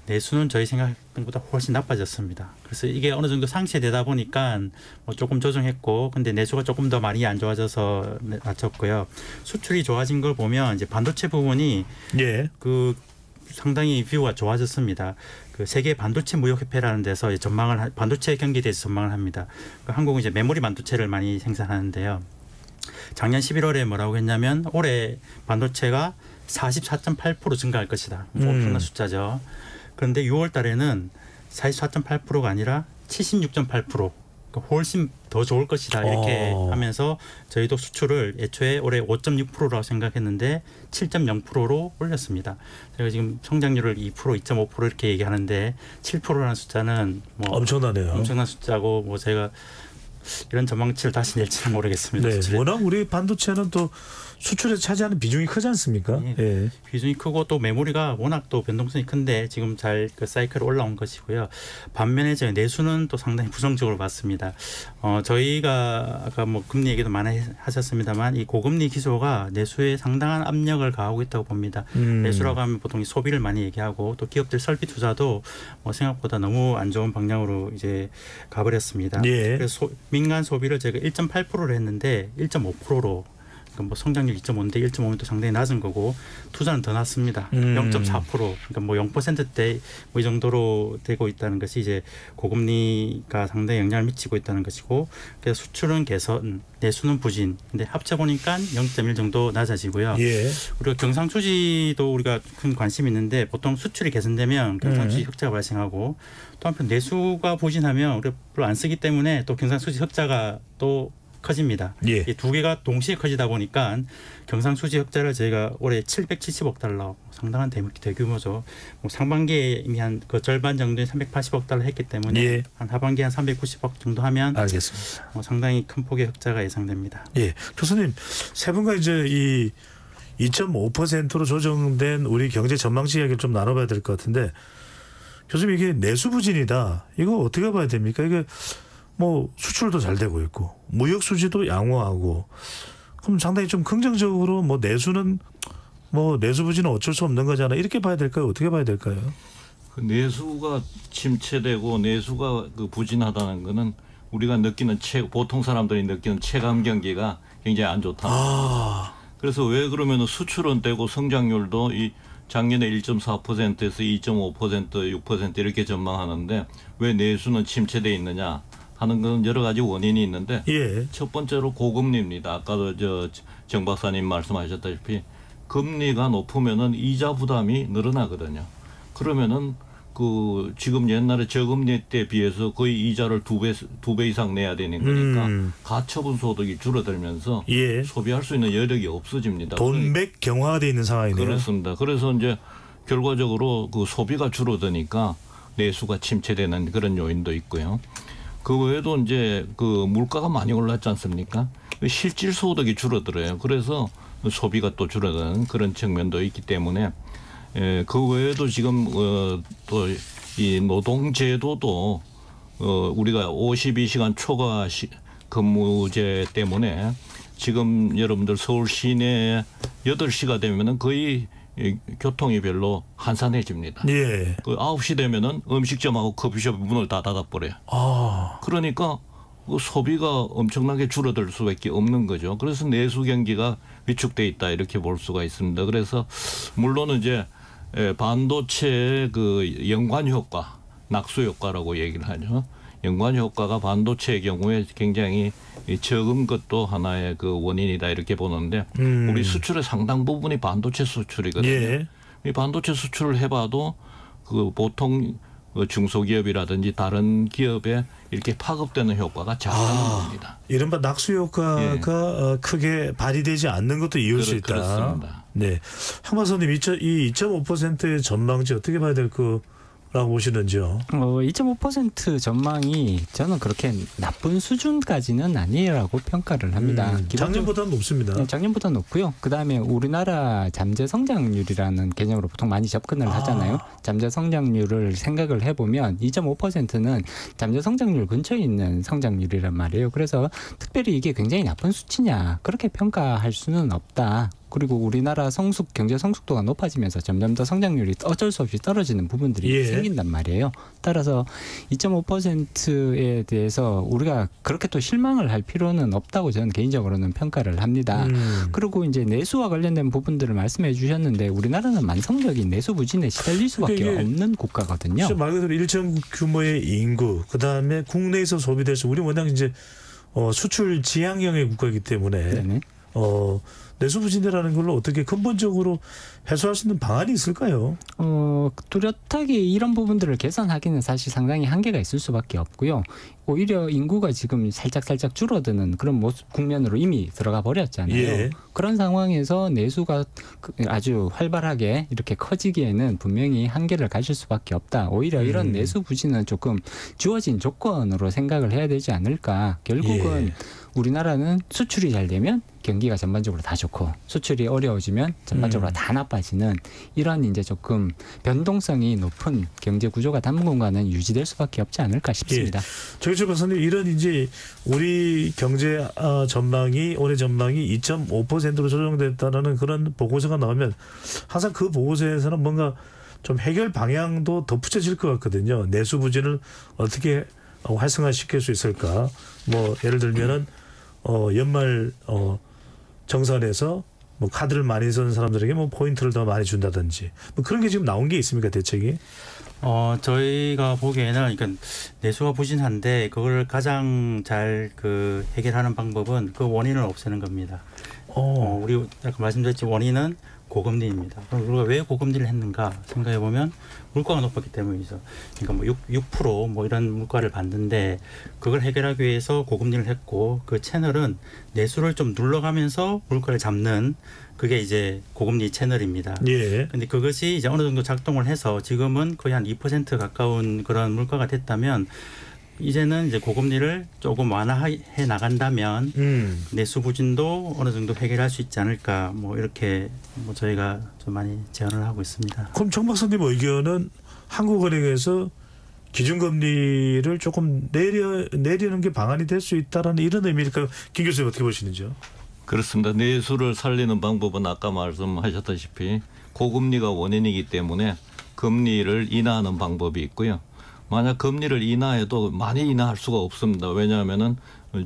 Speaker 4: 내수는 저희 생각했던 것보다 훨씬 나빠졌습니다. 그래서 이게 어느 정도 상쇄되다 보니까 조금 조정했고 근데 내수가 조금 더 많이 안 좋아져서 낮췄고요. 수출이 좋아진 걸 보면 이제 반도체 부분이 그 상당히 뷰가 좋아졌습니다. 그 세계 반도체 무역협회라는 데서 반도체 경기에 대해서 전망을 합니다. 한국은 이제 메모리 반도체를 많이 생산하는데요. 작년 11월에 뭐라고 했냐면 올해 반도체가 44.8% 증가할 것이다. 엄청난 숫자죠. 그런데 6월 달에는 44.8%가 아니라 76.8%. 훨씬 더 좋을 것이다 이렇게 하면서 저희도 수출을 애초에 올해 5.6%라고 생각했는데 7.0%로 올렸습니다. 저희가 지금 성장률을 2%, 2.5% 이렇게 얘기하는데 7%라는 숫자는
Speaker 1: 엄청나네요.
Speaker 4: 엄청난 숫자고 저희가 이런 전망치를 다시 낼지는 모르겠습니다.
Speaker 1: 네, 워낙 우리 반도체는 또 수출에 차지하는 비중이 크지 않습니까?
Speaker 4: 비중이 크고 또 메모리가 워낙 또 변동성이 큰데 지금 잘 그 사이클 올라온 것이고요. 반면에 저희 내수는 또 상당히 부정적으로 봤습니다. 저희가 아까 금리 얘기도 많이 하셨습니다만 이 고금리 기조가 내수에 상당한 압력을 가하고 있다고 봅니다. 내수라고 하면 보통 소비를 많이 얘기하고 또 기업들 설비 투자도 생각보다 너무 안 좋은 방향으로 이제 가버렸습니다. 그래서 민간 소비를 제가 1.8%를 했는데 1.5%로 성장률 2.5인데 1.5는 또 상당히 낮은 거고 투자는 더 낮습니다. 0.4% 그러니까 0%대 이 정도로 되고 있다는 것이 이제 고금리가 상당히 영향을 미치고 있다는 것이고 그래서 수출은 개선, 내수는 부진. 근데 합쳐 보니까 0.1 정도 낮아지고요. 그리고 경상수지도 우리가 큰 관심이 있는데 보통 수출이 개선되면 경상수지 흑자가 발생하고 또 한편 내수가 부진하면 우리가 별로 안 쓰기 때문에 또 경상수지 흑자가 또 커집니다. 이 두 개가 동시에 커지다 보니까 경상수지 흑자를 저희가 올해 770억 달러 상당한 대규모죠. 상반기에 이미 한 그 절반 정도의 380억 달러 했기 때문에 한 하반기에 한 390억 정도 하면
Speaker 1: 알겠습니다.
Speaker 4: 상당히 큰 폭의 흑자가 예상됩니다.
Speaker 1: 교수님 세 분과 이제 이 2.5%로 조정된 우리 경제 전망치 이야기를 좀 나눠봐야 될 것 같은데 교수님 이게 내수 부진이다. 이거 어떻게 봐야 됩니까? 이게 수출도 잘 되고 있고 무역 수지도 양호하고 그럼 상당히 좀 긍정적으로 내수는 내수 부진은 어쩔 수 없는 거잖아 이렇게 봐야 될까요? 어떻게 봐야 될까요?
Speaker 3: 그 내수가 침체되고 내수가 부진하다는 거는 우리가 느끼는 보통 사람들이 느끼는 체감 경기가 굉장히 안 좋다. 그래서 왜 그러면 수출은 되고 성장률도 작년에 1.4%에서 2.5%, 6% 이렇게 전망하는데 왜 내수는 침체돼 있느냐? 하는 건 여러 가지 원인이 있는데 첫 번째로 고금리입니다. 아까도 정 박사님 말씀하셨다시피 금리가 높으면은 이자 부담이 늘어나거든요. 그러면은 지금 옛날에 저금리 때 비해서 거의 이자를 두 배 이상 내야 되는 거니까 가처분 소득이 줄어들면서 소비할 수 있는 여력이 없어집니다.
Speaker 1: 돈맥 경화돼 있는 상황이네요.
Speaker 3: 그렇습니다. 그래서 이제 결과적으로 소비가 줄어드니까 내수가 침체되는 그런 요인도 있고요. 그 외에도 이제 물가가 많이 올랐지 않습니까? 실질 소득이 줄어들어요. 그래서 소비가 또 줄어드는 그런 측면도 있기 때문에 그 외에도 지금 또 이 노동제도도 우리가 52시간 초과 근무제 때문에 지금 여러분들 서울 시내 8시가 되면은 거의 교통이 별로 한산해집니다.
Speaker 1: 예.
Speaker 3: 그 9시 되면은 음식점하고 커피숍 문을 다 닫아버려요. 그러니까 그 소비가 엄청나게 줄어들 수밖에 없는 거죠. 그래서 내수 경기가 위축돼 있다 이렇게 볼 수가 있습니다. 그래서 물론 이제 반도체의 그 연관 효과, 낙수 효과라고 얘기를 하죠. 연관 효과가 반도체의 경우에 굉장히 적은 것도 하나의 그 원인이다 이렇게 보는데 우리 수출의 상당 부분이 반도체 수출이거든요.
Speaker 1: 예.
Speaker 3: 이 반도체 수출을 해봐도 그 보통 중소기업이라든지 다른 기업에 이렇게 파급되는 효과가 작다는 겁니다.
Speaker 1: 이른바 낙수 효과가 크게 발휘되지 않는 것도 이유일 수 있다.
Speaker 3: 그렇습니다.
Speaker 1: 네, 황 박사님 이 2.5%의 전망치 어떻게 봐야 될 거라고 보시는지요?
Speaker 5: 2.5% 전망이 저는 그렇게 나쁜 수준까지는 아니라고 평가를 합니다.
Speaker 1: 작년보다는 높습니다.
Speaker 5: 네, 작년보다 높고요. 그다음에 우리나라 잠재 성장률이라는 개념으로 보통 많이 접근을 하잖아요. 잠재 성장률을 생각을 해보면 2.5%는 잠재 성장률 근처에 있는 성장률이란 말이에요. 그래서 특별히 이게 굉장히 나쁜 수치냐 그렇게 평가할 수는 없다. 그리고 우리나라 경제 성숙도가 높아지면서 점점 더 성장률이 어쩔 수 없이 떨어지는 부분들이 생긴단 말이에요. 따라서 2.5%에 대해서 우리가 그렇게 또 실망을 할 필요는 없다고 저는 개인적으로는 평가를 합니다. 그리고 이제 내수와 관련된 부분들을 말씀해 주셨는데 우리나라는 만성적인 내수 부진에 시달릴 수밖에 없는 국가거든요.
Speaker 1: 말 그대로 일정 규모의 인구, 그다음에 국내에서 소비돼서 우리 워낙 이제 수출 지향형의 국가이기 때문에 내수 부진이라는 걸로 어떻게 근본적으로 해소할 수 있는 방안이 있을까요?
Speaker 5: 뚜렷하게 이런 부분들을 개선하기는 사실 상당히 한계가 있을 수밖에 없고요. 오히려 인구가 지금 살짝 줄어드는 그런 국면으로 이미 들어가 버렸잖아요.
Speaker 1: 예.
Speaker 5: 그런 상황에서 내수가 아주 활발하게 이렇게 커지기에는 분명히 한계를 가질 수밖에 없다. 오히려 이런 내수 부진은 조금 주어진 조건으로 생각을 해야 되지 않을까. 결국은 우리나라는 수출이 잘 되면 경기가 전반적으로 다 좋고 수출이 어려워지면 전반적으로 다 나빠지는 이런 이제 조금 변동성이 높은 경제 구조가 당분간은 유지될 수밖에 없지 않을까 싶습니다.
Speaker 1: 정희철 박사님, 이런 이제 우리 경제 전망이 올해 전망이 2.5%로 조정됐다는 그런 보고서가 나오면 항상 그 보고서에서는 뭔가 좀 해결 방향도 덧붙여질 것 같거든요. 내수 부진을 어떻게 활성화시킬 수 있을까? 뭐 예를 들면은 연말 정산에서 뭐 카드를 많이 쓰는 사람들에게 뭐 포인트를 더 많이 준다든지 뭐 그런 게 지금 나온 게 있습니까, 대책이?
Speaker 4: 저희가 보기에는 그러니까 내수가 부진한데 그걸 가장 잘 해결하는 방법은 그 원인을 없애는 겁니다. 우리 아까 말씀드렸지 원인은 고금리입니다. 그럼 우리가 왜 고금리를 했는가 생각해 보면 물가가 높았기 때문이죠. 그러니까 뭐 6% 뭐 이런 물가를 받는데 그걸 해결하기 위해서 고금리를 했고 그 채널은 내수를 좀 눌러가면서 물가를 잡는 그게 이제 고금리 채널입니다. 그런데 그것이 이제 어느 정도 작동을 해서 지금은 거의 한 2% 가까운 그런 물가가 됐다면 이제는 이제 고금리를 조금 완화해 나간다면 내수 부진도 어느 정도 해결할 수 있지 않을까 뭐 이렇게 뭐 저희가 좀 많이 제안을 하고 있습니다.
Speaker 1: 그럼 정 박사님 의견은 한국은행에서 기준금리를 조금 내리는 게 방안이 될 수 있다라는 이런 의미일까요? 김 교수님 어떻게 보시는지요?
Speaker 3: 그렇습니다. 내수를 살리는 방법은 아까 말씀하셨다시피 고금리가 원인이기 때문에 금리를 인하하는 방법이 있고요. 만약 금리를 인하해도 많이 인하할 수가 없습니다. 왜냐하면은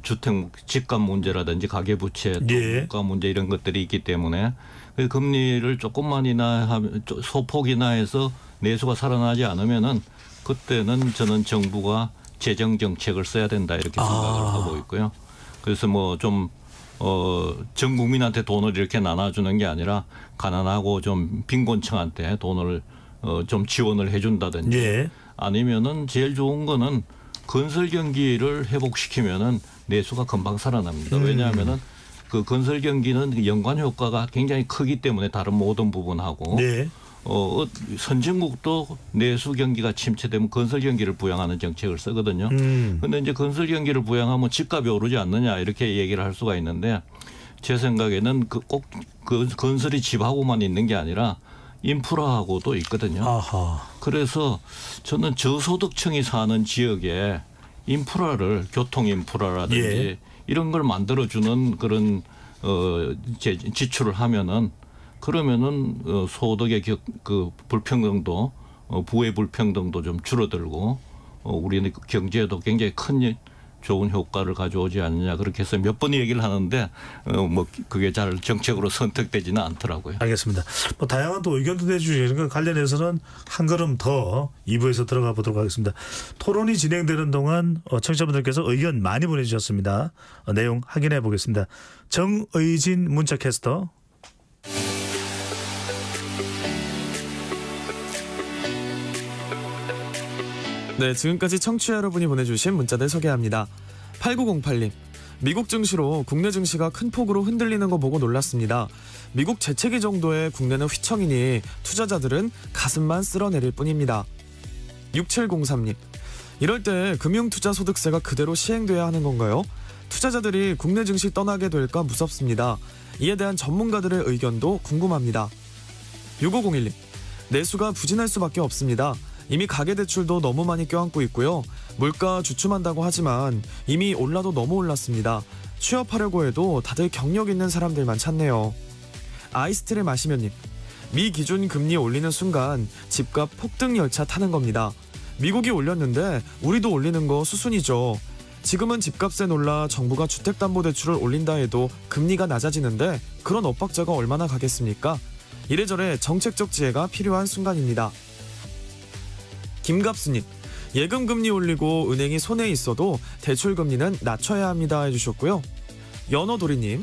Speaker 3: 주택 집값 문제라든지 가계부채, 물가 문제 이런 것들이 있기 때문에 금리를 조금만 인하하면 소폭 인하해서 내수가 살아나지 않으면은 그때는 저는 정부가 재정 정책을 써야 된다 이렇게 생각을 하고 있고요. 그래서 뭐 좀 전 국민한테 돈을 이렇게 나눠주는 게 아니라 가난하고 좀 빈곤층한테 돈을 좀 지원을 해준다든지. 아니면은 제일 좋은 거는 건설 경기를 회복시키면은 내수가 금방 살아납니다. 왜냐하면은 그 건설 경기는 연관 효과가 굉장히 크기 때문에 다른 모든 부분하고 선진국도 내수 경기가 침체되면 건설 경기를 부양하는 정책을 쓰거든요. 그런데 이제 건설 경기를 부양하면 집값이 오르지 않느냐 이렇게 얘기를 할 수가 있는데 제 생각에는 꼭 건설이 집하고만 있는 게 아니라 인프라하고도 있거든요. 그래서 저는 저소득층이 사는 지역에 인프라를 교통 인프라라든지 이런 걸 만들어주는 그런 지출을 하면은 그러면은 소득의 그 불평등도 부의 불평등도 좀 줄어들고 우리는 경제에도 굉장히 큰 좋은 효과를 가져오지 않느냐 그렇게 해서 몇 번 얘기를 하는데 뭐 그게 잘 정책으로 선택되지는 않더라고요.
Speaker 1: 알겠습니다. 뭐 다양한 또 의견도 내주시는 것 관련해서는 한 걸음 더 2부에서 들어가 보도록 하겠습니다. 토론이 진행되는 동안 청취자분들께서 의견 많이 보내주셨습니다. 내용 확인해 보겠습니다. 정의진 문자캐스터.
Speaker 11: 네, 지금까지 청취자 여러분이 보내주신 문자들 소개합니다. 8908님, 미국 증시로 국내 증시가 큰 폭으로 흔들리는 거 보고 놀랐습니다. 미국 재채기 정도의 국내는 휘청이니 투자자들은 가슴만 쓸어내릴 뿐입니다. 6703님, 이럴 때 금융투자소득세가 그대로 시행돼야 하는 건가요? 투자자들이 국내 증시 떠나게 될까 무섭습니다. 이에 대한 전문가들의 의견도 궁금합니다. 6501님, 내수가 부진할 수밖에 없습니다. 이미 가계대출도 너무 많이 껴안고 있고요. 물가 주춤한다고 하지만 이미 올라도 너무 올랐습니다. 취업하려고 해도 다들 경력 있는 사람들만 찾네요. 아이스티를 마시면님, 미 기준 금리 올리는 순간 집값 폭등 열차 타는 겁니다. 미국이 올렸는데 우리도 올리는 거 수순이죠. 지금은 집값에 놀라 정부가 주택담보대출을 올린다 해도 금리가 낮아지는데 그런 엇박자가 얼마나 가겠습니까? 이래저래 정책적 지혜가 필요한 순간입니다. 김갑수님, 예금금리 올리고 은행이 손해 있어도 대출금리는 낮춰야 합니다 해주셨고요. 연어도리님,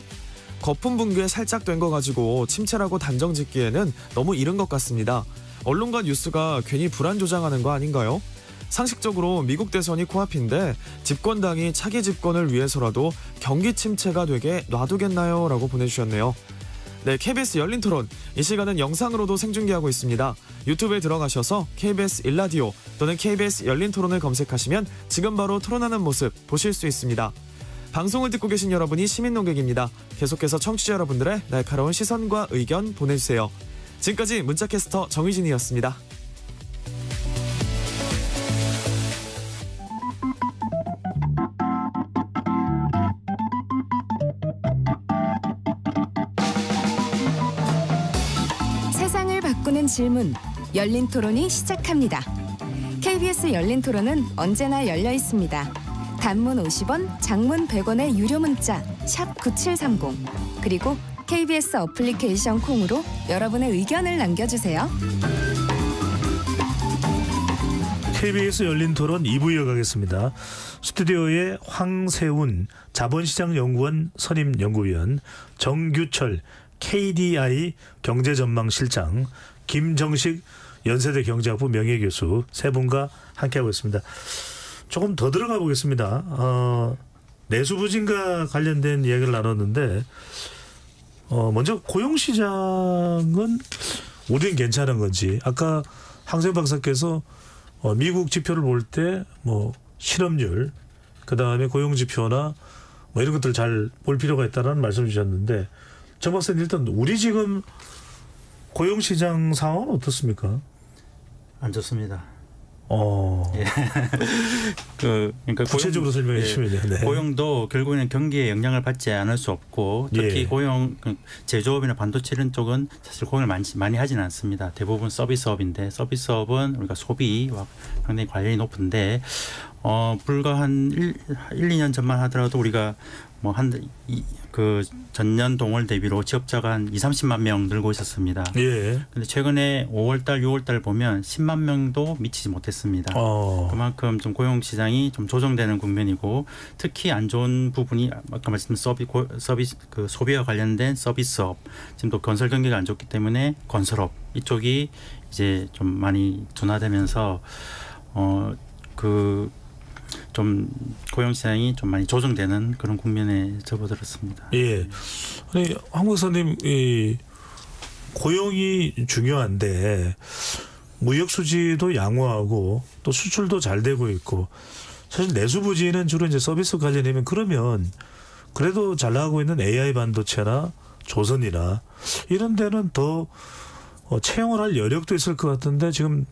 Speaker 11: 거품 붕괴 살짝 된 거 가지고 침체라고 단정 짓기에는 너무 이른 것 같습니다. 언론과 뉴스가 괜히 불안 조장하는 거 아닌가요? 상식적으로 미국 대선이 코앞인데 집권당이 차기 집권을 위해서라도 경기 침체가 되게 놔두겠나요? 라고 보내주셨네요. 네, KBS 열린 토론. 이 시간은 영상으로도 생중계하고 있습니다. 유튜브에 들어가셔서 KBS 1라디오 또는 KBS 열린 토론을 검색하시면 지금 바로 토론하는 모습 보실 수 있습니다. 방송을 듣고 계신 여러분이 시민 논객입니다. 계속해서 청취자 여러분들의 날카로운 시선과 의견 보내주세요. 지금까지 문자캐스터 정의진이었습니다.
Speaker 12: 바꾸는 질문, 열린 토론이 시작합니다. KBS 열린 토론은 언제나 열려 있습니다. 단문 50원, 장문 100원의 유료 문자 샵 9730 그리고 KBS 어플리케이션 콩으로 여러분의 의견을 남겨주세요.
Speaker 1: KBS 열린 토론 2부 이어가겠습니다. 스튜디오에 황세훈 자본시장연구원 선임연구위원, 정규철 KDI 경제전망실장, 김정식 연세대 경제학부 명예교수 세 분과 함께하고 있습니다. 조금 더 들어가 보겠습니다. 내수부진과 관련된 이야기를 나눴는데 먼저 고용시장은 우리는 괜찮은 건지, 아까 황세훈 박사께서 미국 지표를 볼 때 뭐 실업률, 그다음에 고용지표나 뭐 이런 것들 잘 볼 필요가 있다는 말씀을 주셨는데, 정 박사님, 일단 우리 지금 고용시장 상황은 어떻습니까?
Speaker 4: 안 좋습니다.
Speaker 1: 예.
Speaker 4: 그러니까
Speaker 1: 구체적으로 설명해 주시면요. 네.
Speaker 4: 고용도 결국에는 경기에 영향을 받지 않을 수 없고, 특히 고용 제조업이나 반도체 이런 쪽은 사실 고용을 많이 하지는 않습니다. 대부분 서비스업인데, 서비스업은 우리가 소비와 상당히 관련이 높은데 불과 한 1-2년 전만 하더라도 우리가 뭐 그 전년 동월 대비로 취업자가 한 20-30만 명 늘고 있었습니다. 예. 근데 최근에 5월달, 6월달 보면 10만 명도 미치지 못했습니다. 그만큼 좀 고용 시장이 좀 조정되는 국면이고, 특히 안 좋은 부분이 아까 말씀드린 서비스 그 소비와 관련된 서비스업, 지금 또 건설 경기가 안 좋기 때문에 건설업 이쪽이 이제 좀 많이 둔화되면서 좀 고용 시장이 좀 많이 조정되는 그런 국면에 접어들었습니다.
Speaker 1: 예. 아니, 황 박사님, 이 고용이 중요한데 무역 수지도 양호하고 또 수출도 잘 되고 있고, 사실 내수 부진은 주로 이제 서비스 관련이면, 그러면 그래도 잘 나가고 있는 AI 반도체나 조선이나 이런 데는 더 채용을 할 여력도 있을 것 같은데 지금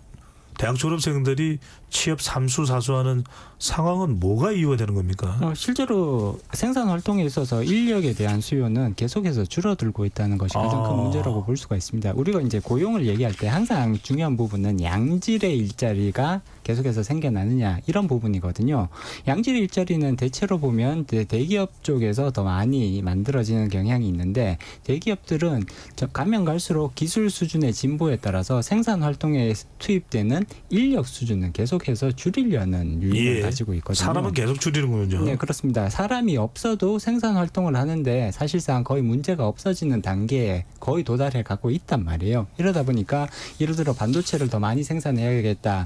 Speaker 1: 대학 졸업생들이 취업 삼수사수하는 상황은 뭐가 이유가 되는 겁니까?
Speaker 5: 실제로 생산 활동에 있어서 인력에 대한 수요는 계속해서 줄어들고 있다는 것이 가장 큰 문제라고 볼 수가 있습니다. 우리가 이제 고용을 얘기할 때 항상 중요한 부분은 양질의 일자리가 계속해서 생겨나느냐 이런 부분이거든요. 양질의 일자리는 대체로 보면 대기업 쪽에서 더 많이 만들어지는 경향이 있는데 대기업들은 가면 갈수록 기술 수준의 진보에 따라서 생산 활동에 투입되는 인력 수준은 계속해서 줄이려는 유인을 가지고 있거든요.
Speaker 1: 사람은 계속 줄이는군요.
Speaker 5: 네, 그렇습니다. 사람이 없어도 생산 활동을 하는데 사실상 거의 문제가 없어지는 단계에 거의 도달해 가고 있단 말이에요. 이러다 보니까 예를 들어 반도체를 더 많이 생산해야겠다.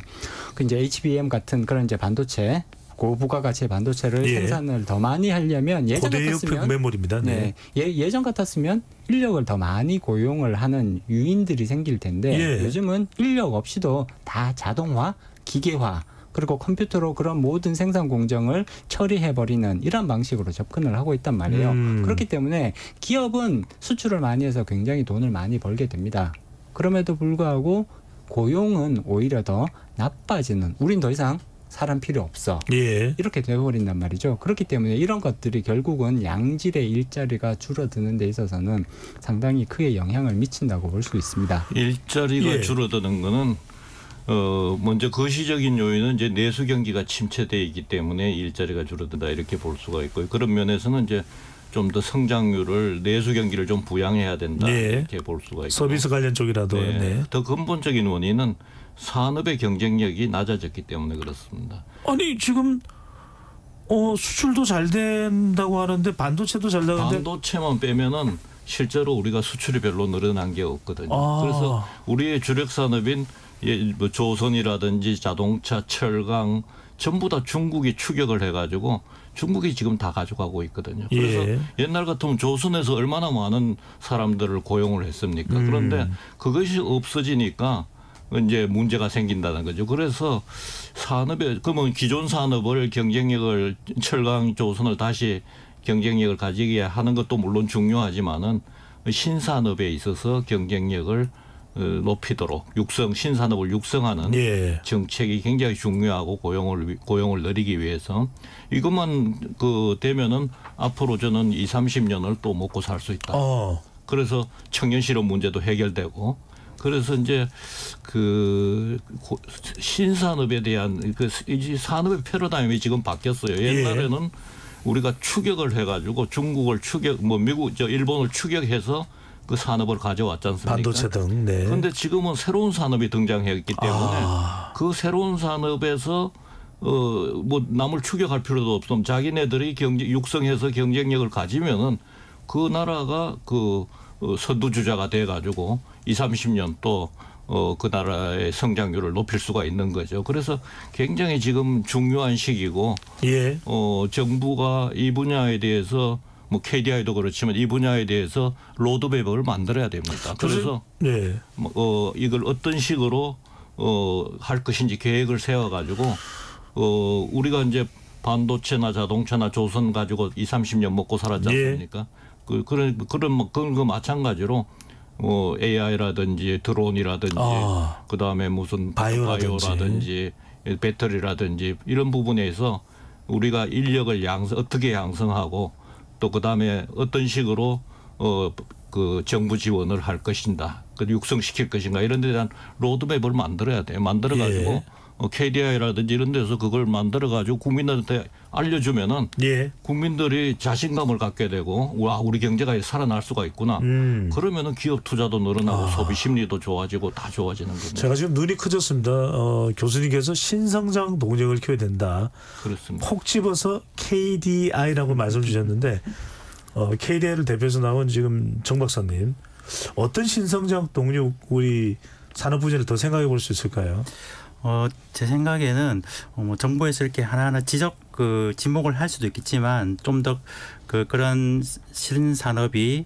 Speaker 5: 그 이제 HBM 같은 그런 이제 반도체 고부가가치의 반도체를 생산을 더 많이 하려면 예전 같았으면
Speaker 1: 메모리입니다. 네.
Speaker 5: 예전 같았으면 인력을 더 많이 고용을 하는 유인들이 생길 텐데 요즘은 인력 없이도 다 자동화, 기계화 그리고 컴퓨터로 그런 모든 생산 공정을 처리해버리는 이런 방식으로 접근을 하고 있단 말이에요. 그렇기 때문에 기업은 수출을 많이 해서 굉장히 돈을 많이 벌게 됩니다. 그럼에도 불구하고 고용은 오히려 더 나빠지는, 우린 더 이상 사람 필요 없어. 이렇게 되어버린단 말이죠. 그렇기 때문에 이런 것들이 결국은 양질의 일자리가 줄어드는 데 있어서는 상당히 크게 영향을 미친다고 볼 수 있습니다.
Speaker 3: 일자리가 줄어드는 거는 먼저 거시적인 요인은 이제 내수 경기가 침체되어 있기 때문에 일자리가 줄어든다 이렇게 볼 수가 있고요. 그런 면에서는 이제 좀 더 성장률을 내수 경기를 좀 부양해야 된다 이렇게 볼 수가 있고
Speaker 1: 서비스 관련 쪽이라도
Speaker 3: 더 근본적인 원인은 산업의 경쟁력이 낮아졌기 때문에 그렇습니다.
Speaker 1: 아니 지금 수출도 잘 된다고 하는데 반도체도 잘 나가는데
Speaker 3: 반도체만 빼면은 실제로 우리가 수출이 별로 늘어난 게 없거든요. 그래서 우리의 주력 산업인 뭐 조선이라든지 자동차, 철강 전부 다 중국이 추격을 해가지고 중국이 지금 다 가져가고 있거든요. 그래서 옛날 같으면 조선에서 얼마나 많은 사람들을 고용을 했습니까? 그런데 그것이 없어지니까 이제 문제가 생긴다는 거죠. 그래서 산업에 그러면 기존 산업을 경쟁력을 철강, 조선을 다시 경쟁력을 가지게 하는 것도 물론 중요하지만은 신산업에 있어서 경쟁력을 높이도록 신산업을 육성하는 정책이 굉장히 중요하고 고용을 늘리기 위해서 이것만 되면은 앞으로 저는 20-30년을 또 먹고 살 수 있다. 그래서 청년 실업 문제도 해결되고 그래서 이제 신산업에 대한 이 산업의 패러다임이 지금 바뀌었어요. 옛날에는 우리가 추격을 해가지고 중국을 일본을 추격해서 그 산업을 가져왔지 않습니까?
Speaker 1: 반도체 등.
Speaker 3: 그런데 지금은 새로운 산업이 등장했기 때문에 그 새로운 산업에서 뭐 남을 추격할 필요도 없으면 자기네들이 육성해서 경쟁력을 가지면은 그 나라가 선두주자가 돼가지고 20-30년 또 그 나라의 성장률을 높일 수가 있는 거죠. 그래서 굉장히 지금 중요한 시기고 정부가 이 분야에 대해서 뭐 KDI도 그렇지만 이 분야에 대해서 로드맵을 만들어야 됩니다. 그래서 이걸 어떤 식으로 할 것인지 계획을 세워가지고 우리가 이제 반도체나 자동차나 조선 가지고 20-30년 먹고 살았지 않습니까? 그런 거 마찬가지로 AI라든지 드론이라든지 그다음에 무슨 바이오라든지 배터리라든지 이런 부분에서 우리가 인력을 어떻게 양성하고 또 그다음에 어떤 식으로 정부 지원을 할 것인가, 육성시킬 것인가 이런 데 대한 로드맵을 만들어야 돼요. 만들어가지고 KDI라든지 이런 데서 그걸 만들어가지고 국민들한테 알려주면은 국민들이 자신감을 갖게 되고 와 우리 경제가 살아날 수가 있구나. 그러면은 기업 투자도 늘어나고 소비 심리도 좋아지고 다 좋아지는 겁니다.
Speaker 1: 제가 지금 눈이 커졌습니다. 교수님께서 신성장 동력을 키워야 된다.
Speaker 3: 그렇습니다.
Speaker 1: 콕 집어서 KDI라고 말씀 주셨는데 KDI를 대표해서 나온 지금 정 박사님 어떤 신성장 동력 우리 산업 분야를 더 생각해 볼 수 있을까요?
Speaker 4: 제 생각에는 정부에서 이렇게 하나하나 지목을 할 수도 있겠지만 좀 더 그런 신산업이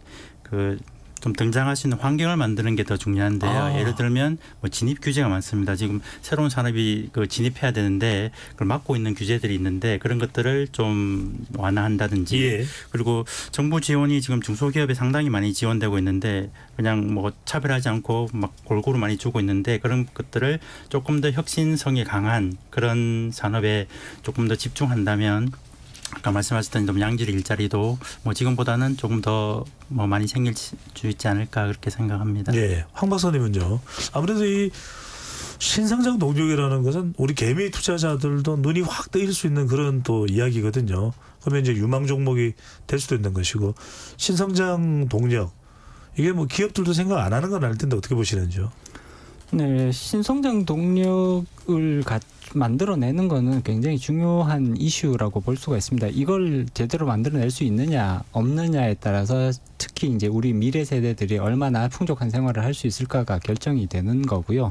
Speaker 4: 좀 등장할 수 있는 환경을 만드는 게 더 중요한데요. 예를 들면 뭐 진입 규제가 많습니다. 지금 새로운 산업이 그 진입해야 되는데 그걸 막고 있는 규제들이 있는데 그런 것들을 좀 완화한다든지 그리고 정부 지원이 지금 중소기업에 상당히 많이 지원되고 있는데 그냥 뭐 차별하지 않고 막 골고루 많이 주고 있는데 그런 것들을 조금 더 혁신성이 강한 그런 산업에 조금 더 집중한다면 아까 말씀하셨던 좀 양질 일자리도 뭐 지금보다는 조금 더 뭐 많이 생길 수 있지 않을까 그렇게 생각합니다.
Speaker 1: 네, 황 박사님은요. 아무래도 이 신성장 동력이라는 것은 우리 개미 투자자들도 눈이 확 뜨일 수 있는 그런 또 이야기거든요. 그러면 이제 유망 종목이 될 수도 있는 것이고 신성장 동력 이게 뭐 기업들도 생각 안 하는 건 알 텐데 어떻게 보시는지요?
Speaker 5: 네, 신성장 동력을 만들어내는 거는 굉장히 중요한 이슈라고 볼 수가 있습니다. 이걸 제대로 만들어낼 수 있느냐 없느냐에 따라서 특히 이제 우리 미래 세대들이 얼마나 풍족한 생활을 할 수 있을까가 결정이 되는 거고요.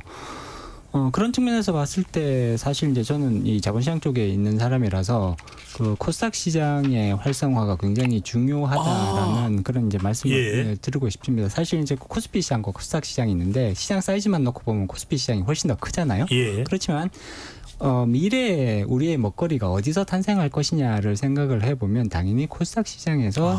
Speaker 5: 그런 측면에서 봤을 때 사실 이제 저는 이 자본시장 쪽에 있는 사람이라서 그 코스닥 시장의 활성화가 굉장히 중요하다라는 그런 이제 말씀을 드리고 싶습니다. 사실 이제 코스피 시장과 코스닥 시장이 있는데 시장 사이즈만 놓고 보면 코스피 시장이 훨씬 더 크잖아요. 그렇지만 미래에 우리의 먹거리가 어디서 탄생할 것이냐를 생각을 해보면 당연히 코스닥 시장에서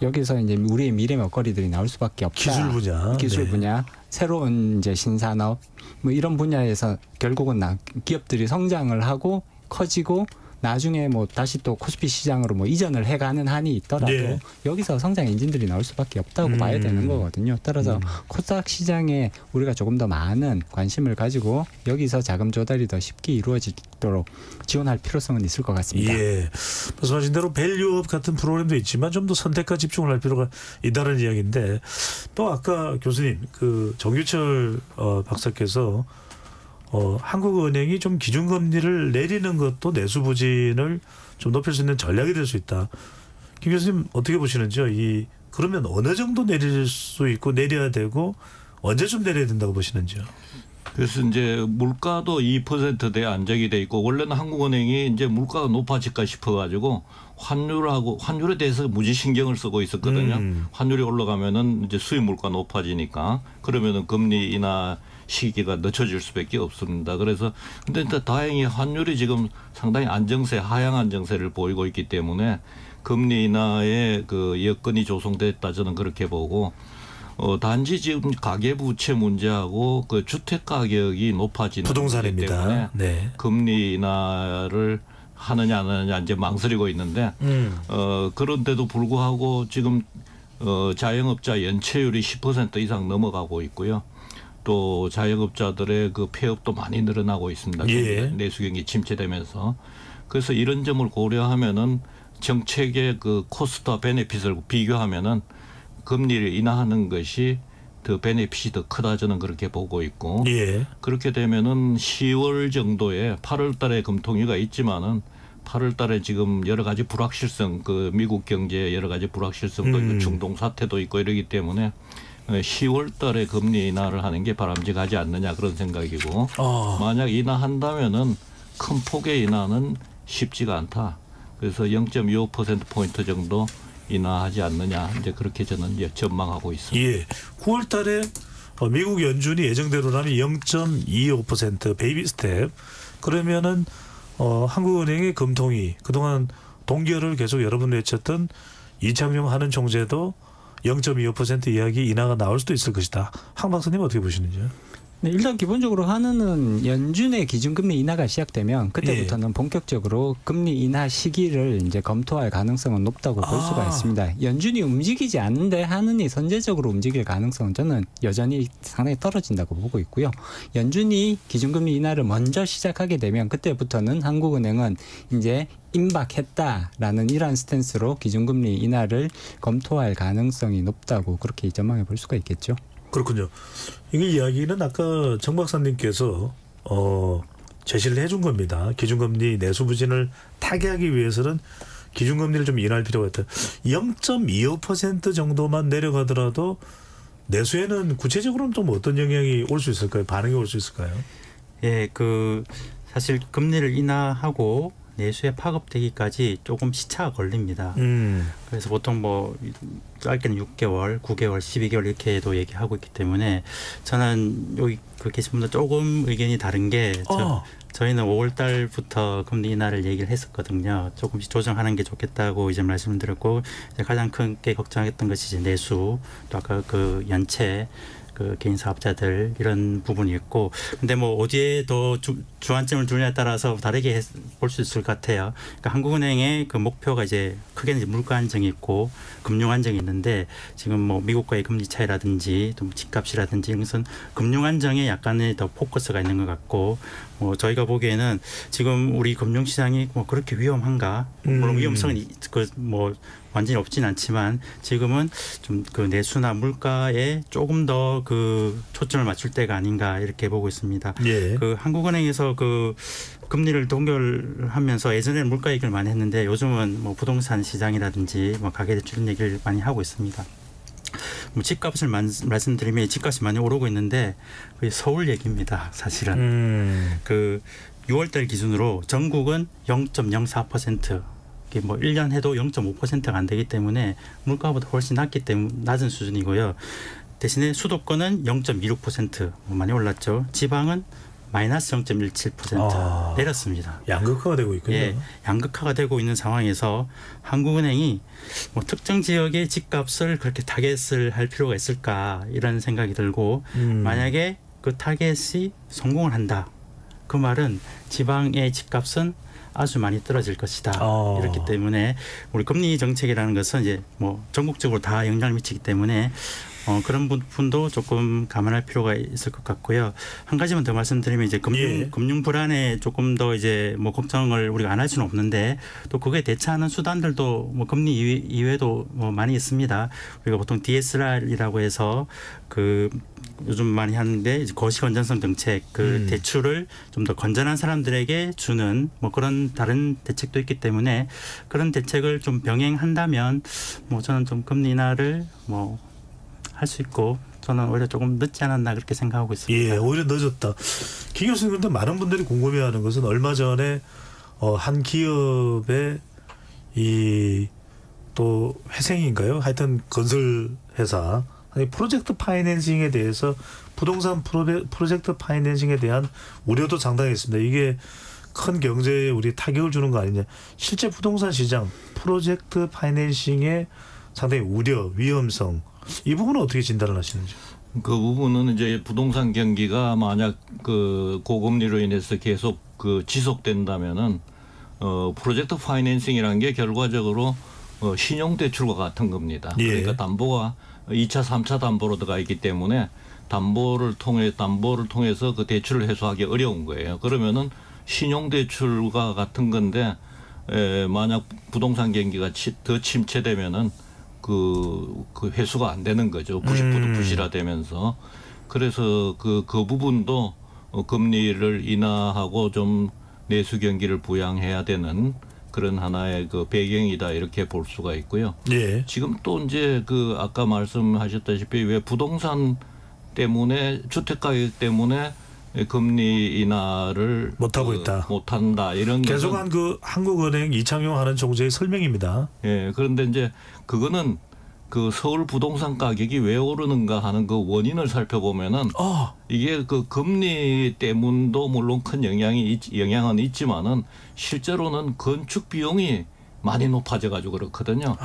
Speaker 5: 여기서 이제 우리의 미래 먹거리들이 나올 수밖에 없다. 기술 분야, 새로운 이제 신산업 뭐 이런 분야에서 결국은 기업들이 성장을 하고 커지고 나중에 뭐 다시 또 코스피 시장으로 뭐 이전을 해가는 한이 있더라도 여기서 성장 엔진들이 나올 수밖에 없다고 봐야 되는 거거든요. 따라서 코스닥 시장에 우리가 조금 더 많은 관심을 가지고 여기서 자금 조달이 더 쉽게 이루어지도록 지원할 필요성은 있을 것 같습니다.
Speaker 1: 말씀하신 대로 밸류업 같은 프로그램도 있지만 좀 더 선택과 집중을 할 필요가 있다는 이야기인데 또 아까 교수님 그 정유철 박사께서 한국은행이 좀 기준금리를 내리는 것도 내수 부진을 좀 높일 수 있는 전략이 될 수 있다. 김 교수님 어떻게 보시는지요? 그러면 어느 정도 내릴 수 있고 내려야 되고 언제쯤 내려야 된다고 보시는지요?
Speaker 3: 그래서 이제 물가도 2%대에 안정이 돼 있고 원래는 한국은행이 이제 물가가 높아질까 싶어가지고 환율에 대해서 무지 신경을 쓰고 있었거든요. 환율이 올라가면은 이제 수입 물가 높아지니까 그러면은 금리 인하 시기가 늦춰질 수밖에 없습니다. 그래서 근데 다행히 환율이 지금 상당히 하향 안정세를 보이고 있기 때문에 금리 인하에 그 여건이 조성됐다 저는 그렇게 보고 단지 지금 가계부채 문제하고 그 주택 가격이 높아지는
Speaker 1: 부동산입니다.
Speaker 3: 때문에 금리 인하를 하느냐 안 하느냐 이제 망설이고 있는데 그런데도 불구하고 지금 자영업자 연체율이 10% 이상 넘어가고 있고요. 또 자영업자들의 그 폐업도 많이 늘어나고 있습니다. 내수 경기 침체되면서 그래서 이런 점을 고려하면은 정책의 그 코스트와 베네핏을 비교하면은 금리를 인하하는 것이 더 베네핏이 더 크다 저는 그렇게 보고 있고 그렇게 되면은 10월 정도에 8월달에 금통위가 있지만은 8월달에 지금 여러 가지 불확실성 그 미국 경제 여러 가지 불확실성도 있고 중동 사태도 있고 이러기 때문에 10월 달에 금리 인하를 하는 게 바람직하지 않느냐 그런 생각이고 만약 인하한다면은 큰 폭의 인하는 쉽지가 않다. 그래서 0.25%포인트 정도 인하하지 않느냐 이제 그렇게 저는 이제 전망하고 있습니다.
Speaker 1: 9월 달에 미국 연준이 예정대로라면 0.25% 베이비 스텝 그러면은 한국은행의 금통위 그동안 동결을 계속 여러분 외쳤던 이창용 하는 총재도 0.25% 이야기 인하가 나올 수도 있을 것이다. 황 박사님 어떻게 보시는지요?
Speaker 5: 네, 일단 기본적으로 한은은 연준의 기준금리 인하가 시작되면 그때부터는 본격적으로 금리 인하 시기를 이제 검토할 가능성은 높다고 볼 수가 있습니다. 연준이 움직이지 않는데 한은이 선제적으로 움직일 가능성은 저는 여전히 상당히 떨어진다고 보고 있고요. 연준이 기준금리 인하를 먼저 시작하게 되면 그때부터는 한국은행은 이제 임박했다라는 이러한 스탠스로 기준금리 인하를 검토할 가능성이 높다고 그렇게 전망해 볼 수가 있겠죠.
Speaker 1: 그렇군요. 이게 이야기는 아까 정 박사님께서 제시를 해준 겁니다. 기준금리 내수 부진을 타개하기 위해서는 기준금리를 좀 인하할 필요가 있다. 0.25% 정도만 내려가더라도 내수에는 구체적으로는 좀 어떤 영향이 올 수 있을까요? 반응이 올 수 있을까요?
Speaker 4: 사실 금리를 인하하고 내수에 파급되기까지 조금 시차가 걸립니다. 그래서 보통 뭐 짧게는 6개월, 9개월, 12개월 이렇게도 얘기하고 있기 때문에 저는 여기 그 계신 분들 조금 의견이 다른 게 저희는 5월 달부터 금리 인하를 얘기를 했었거든요. 조금씩 조정하는 게 좋겠다고 이제 말씀을 드렸고 이제 가장 크게 걱정했던 것이 이제 내수 또 아까 그 연체 그 개인 사업자들 이런 부분이 있고 근데 뭐 어디에 더 주안점을 두냐에 따라서 다르게 볼 수 있을 것 같아요. 그러니까 한국은행의 그 목표가 이제 크게는 이제 물가 안정이 있고 금융 안정이 있는데 지금 뭐 미국과의 금리 차이라든지 또 집값이라든지 이런 것은 금융 안정에 약간의 더 포커스가 있는 것 같고 뭐 저희가 보기에는 지금 우리 금융시장이 뭐 그렇게 위험한가? 물론 위험성은 그 뭐 완전히 없진 않지만 지금은 좀 그 내수나 물가에 조금 더 그 초점을 맞출 때가 아닌가 이렇게 보고 있습니다.
Speaker 1: 예.
Speaker 4: 그 한국은행에서 그 금리를 동결하면서 예전에는 물가 얘기를 많이 했는데 요즘은 뭐 부동산 시장이라든지 뭐 가계대출 얘기를 많이 하고 있습니다. 뭐 집값을 말씀드리면 집값이 많이 오르고 있는데 그게 서울 얘기입니다. 사실은 그 6월달 기준으로 전국은 0.04%. 뭐 1년 해도 0.5%가 안 되기 때문에 물가보다 훨씬 낮은 수준이고요. 대신에 수도권은 0.26% 많이 올랐죠. 지방은 마이너스 0.17% 내렸습니다.
Speaker 1: 양극화가 되고 있군요.
Speaker 4: 예, 양극화가 되고 있는 상황에서 한국은행이 뭐 특정 지역의 집값을 그렇게 타겟을 할 필요가 있을까 이런 생각이 들고 만약에 그 타겟이 성공을 한다. 그 말은 지방의 집값은 아주 많이 떨어질 것이다. 이렇기 때문에 우리 금리 정책이라는 것은 이제 뭐 전국적으로 다 영향을 미치기 때문에 그런 부분도 조금 감안할 필요가 있을 것 같고요. 한 가지만 더 말씀드리면 이제 금융 불안에 조금 더 이제 뭐 걱정을 우리가 안 할 수는 없는데 또 그거에 대처하는 수단들도 뭐 금리 이외에도 뭐 많이 있습니다. 우리가 보통 DSR이라고 해서 그 요즘 많이 하는데 이제 거시 건전성 정책 그 대출을 좀 더 건전한 사람들에게 주는 뭐 그런 다른 대책도 있기 때문에 그런 대책을 좀 병행한다면 뭐 저는 좀 금리 인하를 뭐 할 수 있고 저는 오히려 조금 늦지 않았나 그렇게 생각하고 있습니다.
Speaker 1: 예, 오히려 늦었다. 김 교수님, 그런데 많은 분들이 궁금해하는 것은 얼마 전에 한 기업의 이 또 회생인가요? 하여튼 건설 회사 프로젝트 파이낸싱에 대해서 부동산 프로젝트 파이낸싱에 대한 우려도 상당히 있습니다. 이게 큰 경제에 우리 타격을 주는 거 아니냐. 실제 부동산 시장 프로젝트 파이낸싱의 상당히 우려, 위험성 이 부분은 어떻게 진단을 하시는지?
Speaker 3: 그 부분은 이제 부동산 경기가 만약 그 고금리로 인해서 계속 그 지속된다면은 프로젝트 파이낸싱이라는 게 결과적으로 신용대출과 같은 겁니다.
Speaker 1: 예.
Speaker 3: 그러니까 담보가 2차, 3차 담보로 들어가 있기 때문에 담보를 통해서 그 대출을 회수하기 어려운 거예요. 그러면은 신용대출과 같은 건데 만약 부동산 경기가 더 침체되면은 그 회수가 안 되는 거죠. 부실화되면서. 그래서 그 부분도 금리를 인하하고 좀 내수 경기를 부양해야 되는 그런 하나의 그 배경이다 이렇게 볼 수가 있고요.
Speaker 1: 예.
Speaker 3: 지금 또 이제 그 아까 말씀하셨다시피 왜 부동산 때문에 주택 가격 때문에 금리 인하를
Speaker 1: 못하고 있다.
Speaker 3: 못한다 이런
Speaker 1: 계속한 그 한국은행 이창용 하는 총재의 설명입니다.
Speaker 3: 예, 그런데 이제 그거는 그 서울 부동산 가격이 왜 오르는가 하는 그 원인을 살펴보면은 이게 그 금리 때문도 물론 큰 영향은 있지만은 실제로는 건축 비용이 많이 높아져가지고 그렇거든요.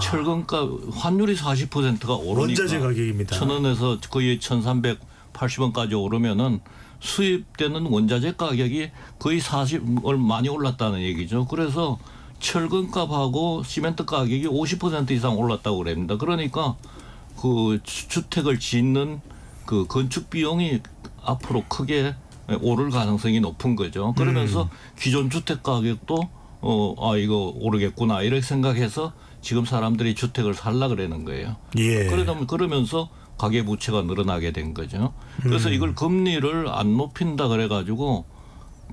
Speaker 3: 철근가 환율이 40%가 오르니까
Speaker 1: 원자재 가격입니다.
Speaker 3: 1,000원에서 거의 1,380원까지 오르면은 수입되는 원자재 가격이 거의 40을 많이 올랐다는 얘기죠. 그래서 철근값하고 시멘트 가격이 50% 이상 올랐다고 그럽니다. 그러니까 그 주택을 짓는 그 건축 비용이 앞으로 크게 오를 가능성이 높은 거죠. 그러면서 기존 주택 가격도 이거 오르겠구나 이렇게 생각해서 지금 사람들이 주택을 살라 그러는 거예요.
Speaker 1: 예.
Speaker 3: 그러면서 가계 부채가 늘어나게 된 거죠. 그래서 이걸 금리를 안 높인다 그래가지고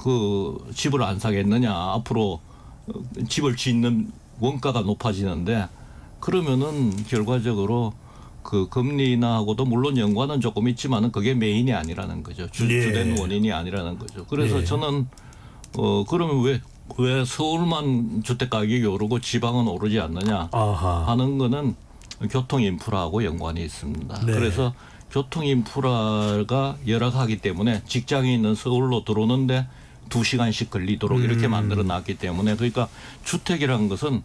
Speaker 3: 그 집을 안 사겠느냐. 앞으로 집을 짓는 원가가 높아지는데 그러면은 결과적으로 그 금리 인하하고도 물론 연관은 조금 있지만은 그게 메인이 아니라는 거죠. 주된 원인이 아니라는 거죠. 그래서 저는 그러면 왜 왜 서울만 주택 가격이 오르고 지방은 오르지 않느냐 하는 거는 교통 인프라하고 연관이 있습니다.
Speaker 1: 네.
Speaker 3: 그래서 교통 인프라가 열악하기 때문에 직장이 있는 서울로 들어오는데 2시간씩 걸리도록 이렇게 만들어 놨기 때문에 그러니까 주택이라는 것은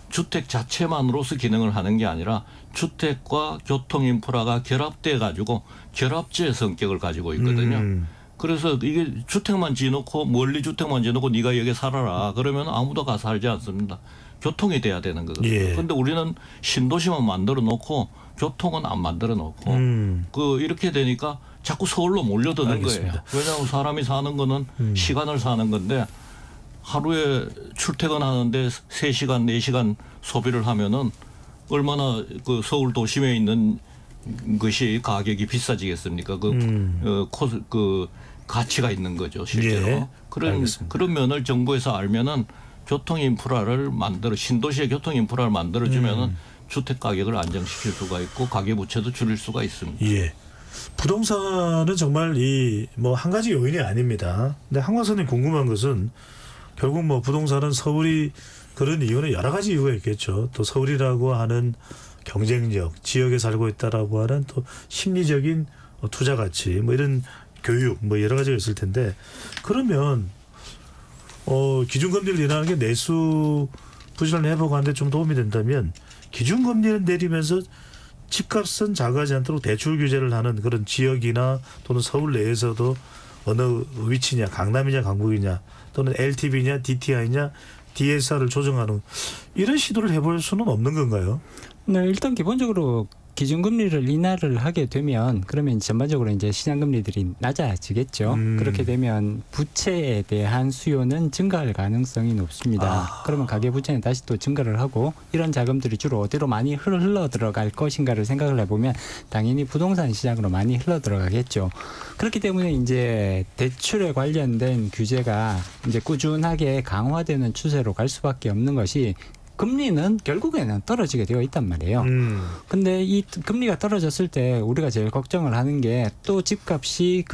Speaker 3: 주택 자체만으로서 기능을 하는 게 아니라 주택과 교통 인프라가 결합돼 가지고 결합지의 성격을 가지고 있거든요. 그래서 이게 주택만 지어놓고 멀리 주택만 지어놓고 네가 여기 살아라 그러면 아무도 가서 살지 않습니다. 교통이 돼야 되는 거거든요. 그런데 우리는 신도시만 만들어 놓고 교통은 안 만들어 놓고 이렇게 되니까 자꾸 서울로 몰려드는
Speaker 1: 알겠습니다.
Speaker 3: 거예요. 왜냐하면 사람이 사는 거는 시간을 사는 건데 하루에 출퇴근하는데 3시간, 4시간 소비를 하면은 얼마나 그 서울 도심에 있는 것이 가격이 비싸지겠습니까? 그 가치가 있는 거죠, 실제로.
Speaker 1: 예,
Speaker 3: 그런 면을 정부에서 알면은 교통 인프라를 신도시의 교통 인프라를 만들어주면은 주택 가격을 안정시킬 수가 있고 가계부채도 줄일 수가 있습니다.
Speaker 1: 예. 부동산은 정말 한 가지 요인이 아닙니다. 근데 한 과선님 궁금한 것은 결국 부동산은 서울이 그런 이유는 여러 가지 이유가 있겠죠. 또 서울이라고 하는 경쟁력, 지역에 살고 있다라고 하는 또 심리적인 투자 가치, 이런 교육, 여러 가지가 있을 텐데 그러면 기준금리를 인하하는 게 내수 부진을 회복하는 데 좀 도움이 된다면 기준금리를 내리면서 집값은 작아지지 않도록 대출 규제를 하는 그런 지역이나 또는 서울 내에서도 어느 위치냐, 강남이냐, 강북이냐, 또는 LTV냐, DTI냐, DSR을 조정하는 이런 시도를 해볼 수는 없는 건가요?
Speaker 5: 네, 일단 기본적으로 기준금리를 인하를 하게 되면 그러면 전반적으로 이제 시장금리들이 낮아지겠죠. 그렇게 되면 부채에 대한 수요는 증가할 가능성이 높습니다. 그러면 가계부채는 다시 또 증가를 하고 이런 자금들이 주로 어디로 많이 흘러 들어갈 것인가를 생각을 해보면 당연히 부동산 시장으로 많이 흘러 들어가겠죠. 그렇기 때문에 이제 대출에 관련된 규제가 이제 꾸준하게 강화되는 추세로 갈 수밖에 없는 것이 금리는 결국에는 떨어지게 되어 있단 말이에요. 근데 이 금리가 떨어졌을 때 우리가 제일 걱정을 하는 게 또 집값이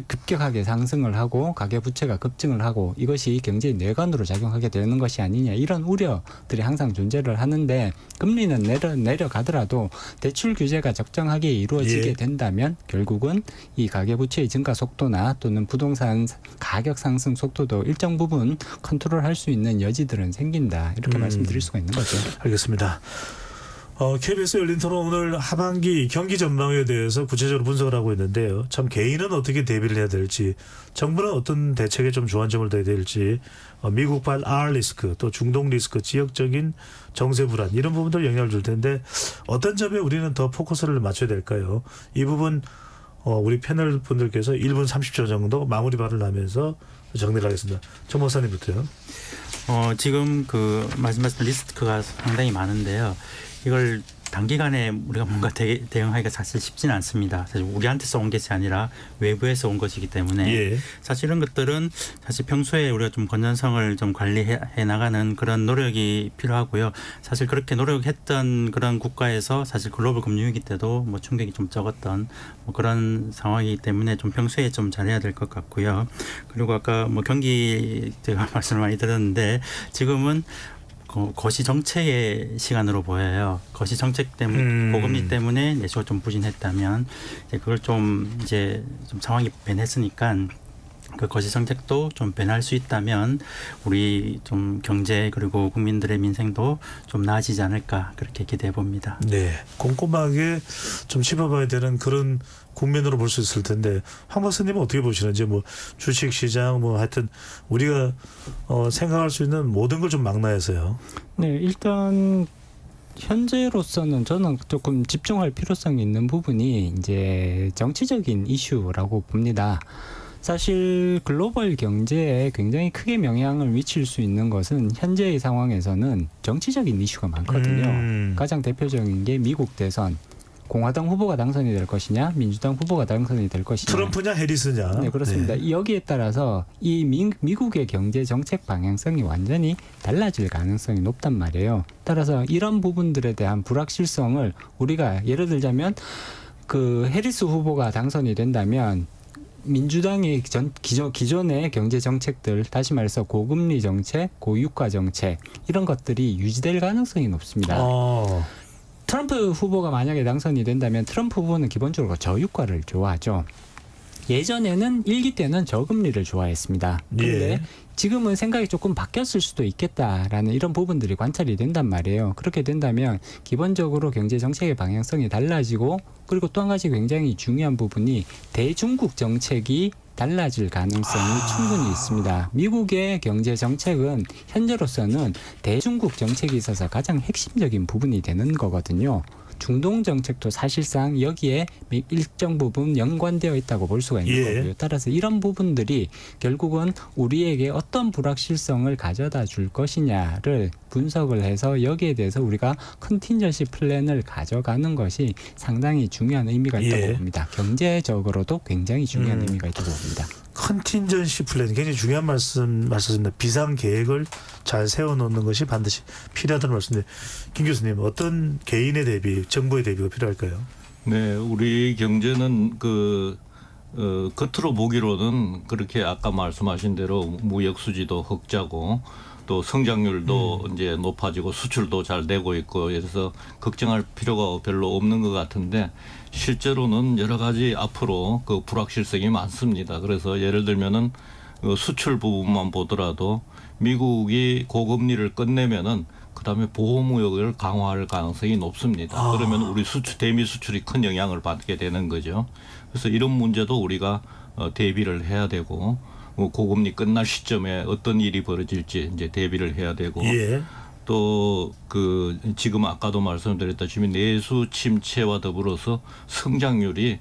Speaker 5: 급격하게 상승을 하고 가계부채가 급증을 하고 이것이 경제의 뇌관으로 작용하게 되는 것이 아니냐 이런 우려들이 항상 존재를 하는데 금리는 내려가더라도 대출 규제가 적정하게 이루어지게 된다면 결국은 이 가계부채의 증가 속도나 또는 부동산 가격 상승 속도도 일정 부분 컨트롤할 수 있는 여지들은 생긴다 이렇게 말씀드릴 수가 있는 거죠.
Speaker 1: 알겠습니다. KBS 열린 토론 오늘 하반기 경기 전망에 대해서 구체적으로 분석을 하고 있는데요. 참 개인은 어떻게 대비를 해야 될지, 정부는 어떤 대책에 좀 주안점을 둬야 될지, 미국발 R 리스크, 또 중동 리스크, 지역적인 정세 불안 이런 부분들 영향을 줄 텐데 어떤 점에 우리는 더 포커스를 맞춰야 될까요? 이 부분 우리 패널 분들께서 1분 30초 정도 마무리 발언을 하면서 정리를 하겠습니다. 정 목사님부터요.
Speaker 4: 지금 말씀하신 리스크가 상당히 많은데요. 이걸 단기간에 우리가 뭔가 대응하기가 사실 쉽지는 않습니다. 사실 우리한테서 온 것이 아니라 외부에서 온 것이기 때문에 사실 이런 것들은 사실 평소에 우리가 좀 건전성을 좀 관리해 나가는 그런 노력이 필요하고요. 사실 그렇게 노력했던 그런 국가에서 사실 글로벌 금융위기 때도 충격이 좀 적었던 그런 상황이기 때문에 좀 평소에 좀 잘해야 될 것 같고요. 그리고 아까 경기 제가 말씀을 많이 들었는데 지금은 거시 정책의 시간으로 보여요. 거시 정책 때문에 고금리 때문에 내수가 좀 부진했다면 그걸 좀 상황이 변했으니까 그 거시 정책도 좀 변할 수 있다면 우리 좀 경제 그리고 국민들의 민생도 좀 나아지지 않을까 그렇게 기대해 봅니다.
Speaker 1: 네, 꼼꼼하게 좀 짚어봐야 되는 그런 국면으로 볼 수 있을 텐데 황 박사님은 어떻게 보시는지 주식시장 하여튼 우리가 생각할 수 있는 모든 걸 좀 망라해서요.
Speaker 5: 네, 일단 현재로서는 저는 조금 집중할 필요성이 있는 부분이 이제 정치적인 이슈라고 봅니다. 사실 글로벌 경제에 굉장히 크게 영향을 미칠 수 있는 것은 현재의 상황에서는 정치적인 이슈가 많거든요. 가장 대표적인 게 미국 대선. 공화당 후보가 당선이 될 것이냐 민주당 후보가 당선이 될 것이냐
Speaker 1: 트럼프냐 해리스냐.
Speaker 5: 네, 그렇습니다.
Speaker 1: 네.
Speaker 5: 여기에 따라서 이 미국의 경제 정책 방향성이 완전히 달라질 가능성이 높단 말이에요. 따라서 이런 부분들에 대한 불확실성을 우리가 예를 들자면 해리스 후보가 당선이 된다면 민주당의 기존의 경제 정책들, 다시 말해서 고금리 정책, 고유가 정책 이런 것들이 유지될 가능성이 높습니다. 트럼프 후보가 만약에 당선이 된다면 트럼프 후보는 기본적으로 저유가를 좋아하죠. 예전에는 1기 때는 저금리를 좋아했습니다. 그런데 지금은 생각이 조금 바뀌었을 수도 있겠다라는 이런 부분들이 관찰이 된단 말이에요. 그렇게 된다면 기본적으로 경제 정책의 방향성이 달라지고, 그리고 또 한 가지 굉장히 중요한 부분이 대중국 정책이 달라질 가능성이 충분히 있습니다. 미국의 경제 정책은 현재로서는 대중국 정책이 있어서 가장 핵심적인 부분이 되는 거거든요. 중동 정책도 사실상 여기에 일정 부분 연관되어 있다고 볼 수가 있는 거고요. 따라서 이런 부분들이 결국은 우리에게 어떤 불확실성을 가져다 줄 것이냐를 분석을 해서 여기에 대해서 우리가 컨틴전시 플랜을 가져가는 것이 상당히 중요한 의미가 있다고 봅니다. 경제적으로도 굉장히 중요한 의미가 있다고 봅니다.
Speaker 1: 컨틴전시 플랜, 굉장히 중요한 말씀입니다. 비상 계획을 잘 세워놓는 것이 반드시 필요하다는 말씀인데, 김 교수님, 어떤 개인의 대비, 정부의 대비가 필요할까요?
Speaker 3: 네, 우리 경제는 겉으로 보기로는 그렇게 아까 말씀하신 대로 무역 수지도 흑자고, 또 성장률도 이제 높아지고 수출도 잘 되고 있고, 그래서 걱정할 필요가 별로 없는 것 같은데, 실제로는 여러 가지 앞으로 그 불확실성이 많습니다. 그래서 예를 들면은 수출 부분만 보더라도 미국이 고금리를 끝내면은 그다음에 보호무역을 강화할 가능성이 높습니다. 그러면 우리 대미 수출이 큰 영향을 받게 되는 거죠. 그래서 이런 문제도 우리가 대비를 해야 되고, 고금리 끝날 시점에 어떤 일이 벌어질지 이제 대비를 해야 되고, 또 지금 아까도 말씀드렸다시피 내수 침체와 더불어서 성장률이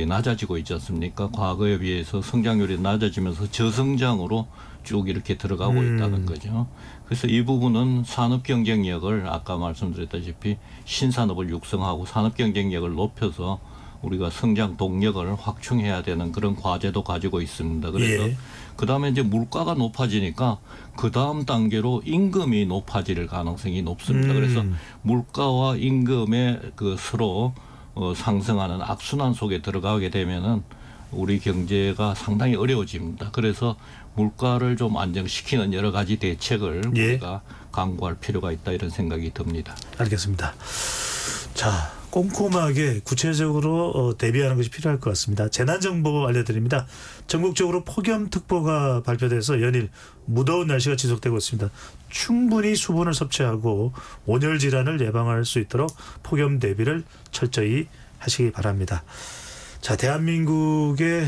Speaker 3: 낮아지고 있지 않습니까? 과거에 비해서 성장률이 낮아지면서 저성장으로 쭉 이렇게 들어가고 있다는 거죠. 그래서 이 부분은 산업 경쟁력을 아까 말씀드렸다시피 신산업을 육성하고 산업 경쟁력을 높여서 우리가 성장 동력을 확충해야 되는 그런 과제도 가지고 있습니다. 그래서 그다음에 이제 물가가 높아지니까 그다음 단계로 임금이 높아질 가능성이 높습니다. 그래서 물가와 임금의 서로 상승하는 악순환 속에 들어가게 되면은 우리 경제가 상당히 어려워집니다. 그래서 물가를 좀 안정시키는 여러 가지 대책을 우리가 강구할 필요가 있다, 이런 생각이 듭니다.
Speaker 1: 알겠습니다. 자, 꼼꼼하게 구체적으로 대비하는 것이 필요할 것 같습니다. 재난정보 알려드립니다. 전국적으로 폭염특보가 발표돼서 연일 무더운 날씨가 지속되고 있습니다. 충분히 수분을 섭취하고 온열 질환을 예방할 수 있도록 폭염 대비를 철저히 하시기 바랍니다. 자, 대한민국의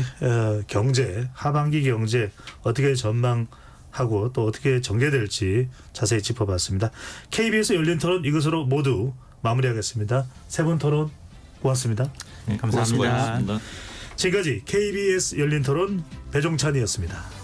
Speaker 1: 경제, 하반기 경제 어떻게 전망하고 또 어떻게 전개될지 자세히 짚어봤습니다. KBS 열린 토론 이것으로 모두 마무리하겠습니다. 세 분 토론 고맙습니다.
Speaker 4: 네, 감사합니다.
Speaker 3: 고맙습니다.
Speaker 1: 지금까지 KBS 열린 토론 배종찬이었습니다.